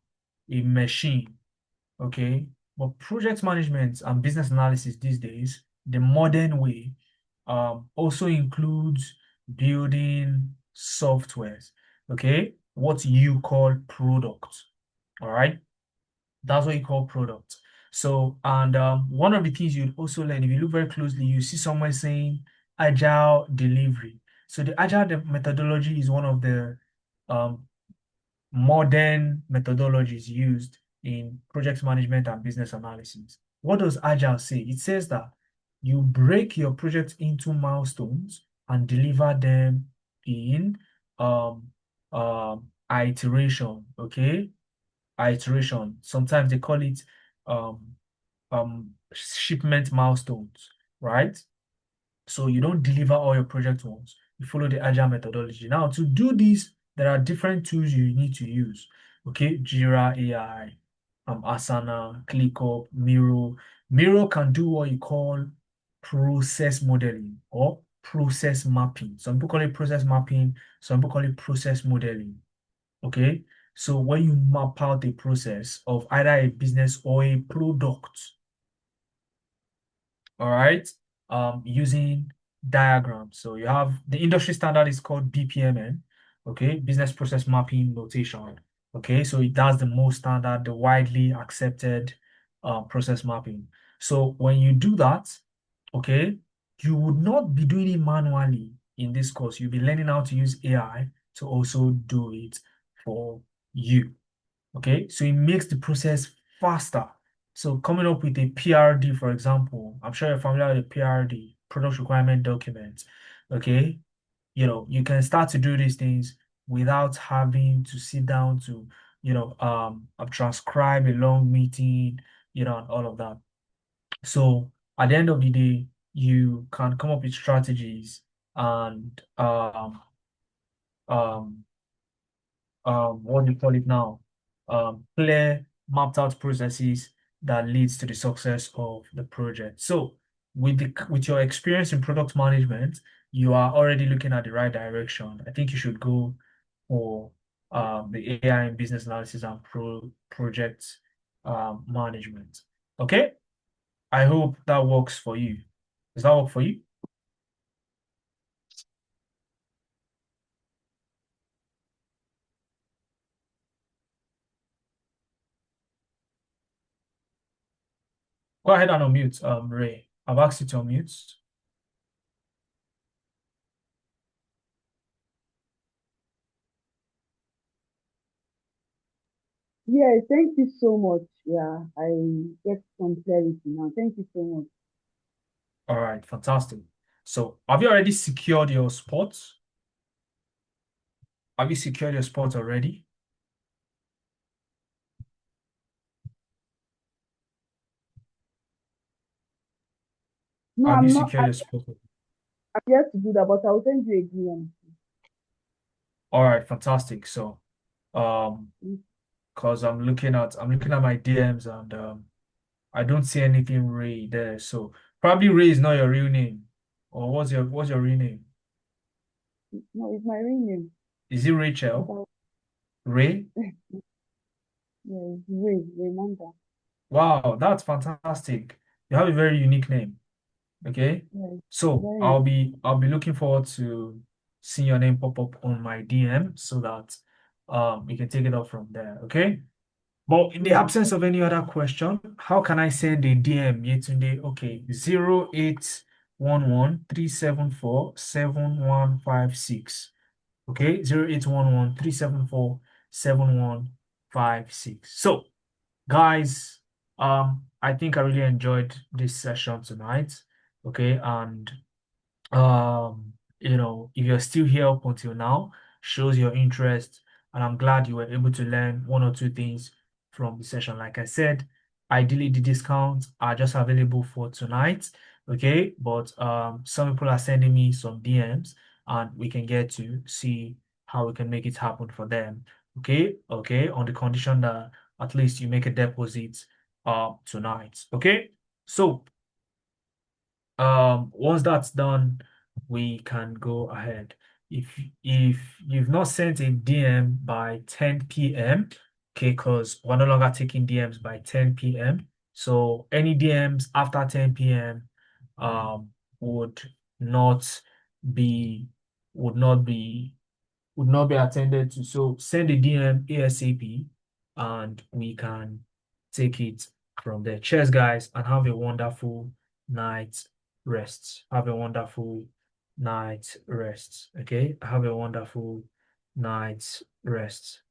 machine. Okay. But project management and business analysis these days, the modern way, also includes building softwares. Okay. What you call product. All right. That's what you call product. So, and one of the things you'd also learn, if you look very closely, you see somewhere saying agile delivery. So the agile methodology is one of the um, modern methodologies used in project management and business analysis. What does Agile say? It says that you break your project into milestones and deliver them in um, iteration. Okay, iteration. Sometimes they call it um, shipment milestones, right? So you don't deliver all your project once. You follow the agile methodology. Now, to do this, there are different tools you need to use. Okay, Jira AI, Asana, ClickUp, Miro. Miro can do what you call process modeling or process mapping. Some people call it process mapping, some people call it process modeling. Okay, so when you map out a process of either a business or a product, all right, using diagrams. So you have the industry standard is called BPMN, okay, business process mapping notation. Okay, so that's the most standard, the widely accepted process mapping. So when you do that, okay, you would not be doing it manually in this course. You'll be learning how to use AI to also do it for you. Okay, so it makes the process faster. So coming up with a PRD, for example, I'm sure you're familiar with PRD, product requirement document. Okay, you can start to do these things without having to sit down to, transcribe a long meeting, and all of that. So at the end of the day, you can come up with strategies and um, what do you call it now? Clear, mapped out processes that leads to the success of the project. So with your experience in product management, you are already looking at the right direction. I think you should go for the AI in business analysis and project management. Okay? I hope that works for you. Does that work for you? Go ahead and unmute, Ray. I've asked you to unmute. Yeah, thank you so much. Yeah, I get some clarity now. Thank you so much. All right, fantastic. So have you already secured your spot? Have you secured your spot already? No, Have you I'm not. secured your spot? I'm yet to do that, but I'll send you a DM. All right, fantastic. So, because I'm looking at my DMs and I don't see anything Ray there. So probably Ray is not your real name. Or what's your real name? No, it's my real name. Is it But Rachel? I'll, Ray? yeah, it's Ray, Raymanda. Wow, that's fantastic. You have a very unique name. Okay. Yeah, it's So very I'll be looking forward to seeing your name pop up on my DM so that we can take it up from there. Okay. But in the yeah. absence of any other question, how can I send a DM Yetunde? Okay, 0811 374 7156. Okay, 0811 374 7156. So guys, I think I really enjoyed this session tonight. Okay, and if you're still here up until now, shows your interest, and I'm glad you were able to learn one or two things from the session. Like I said, ideally the discounts are just available for tonight, okay? But some people are sending me some DMs, and we can get to see how we can make it happen for them. Okay, okay, on the condition that at least you make a deposit tonight. Okay, so once that's done, we can go ahead. If you've not sent a DM by 10 p.m., okay, because we're no longer taking DMs by 10 p.m. So any DMs after 10 p.m. would not be would not be would not be attended to. So send a DM ASAP and we can take it from there. Cheers, guys, and have a wonderful night rest. Have a wonderful night rest. Okay, have a wonderful night rest.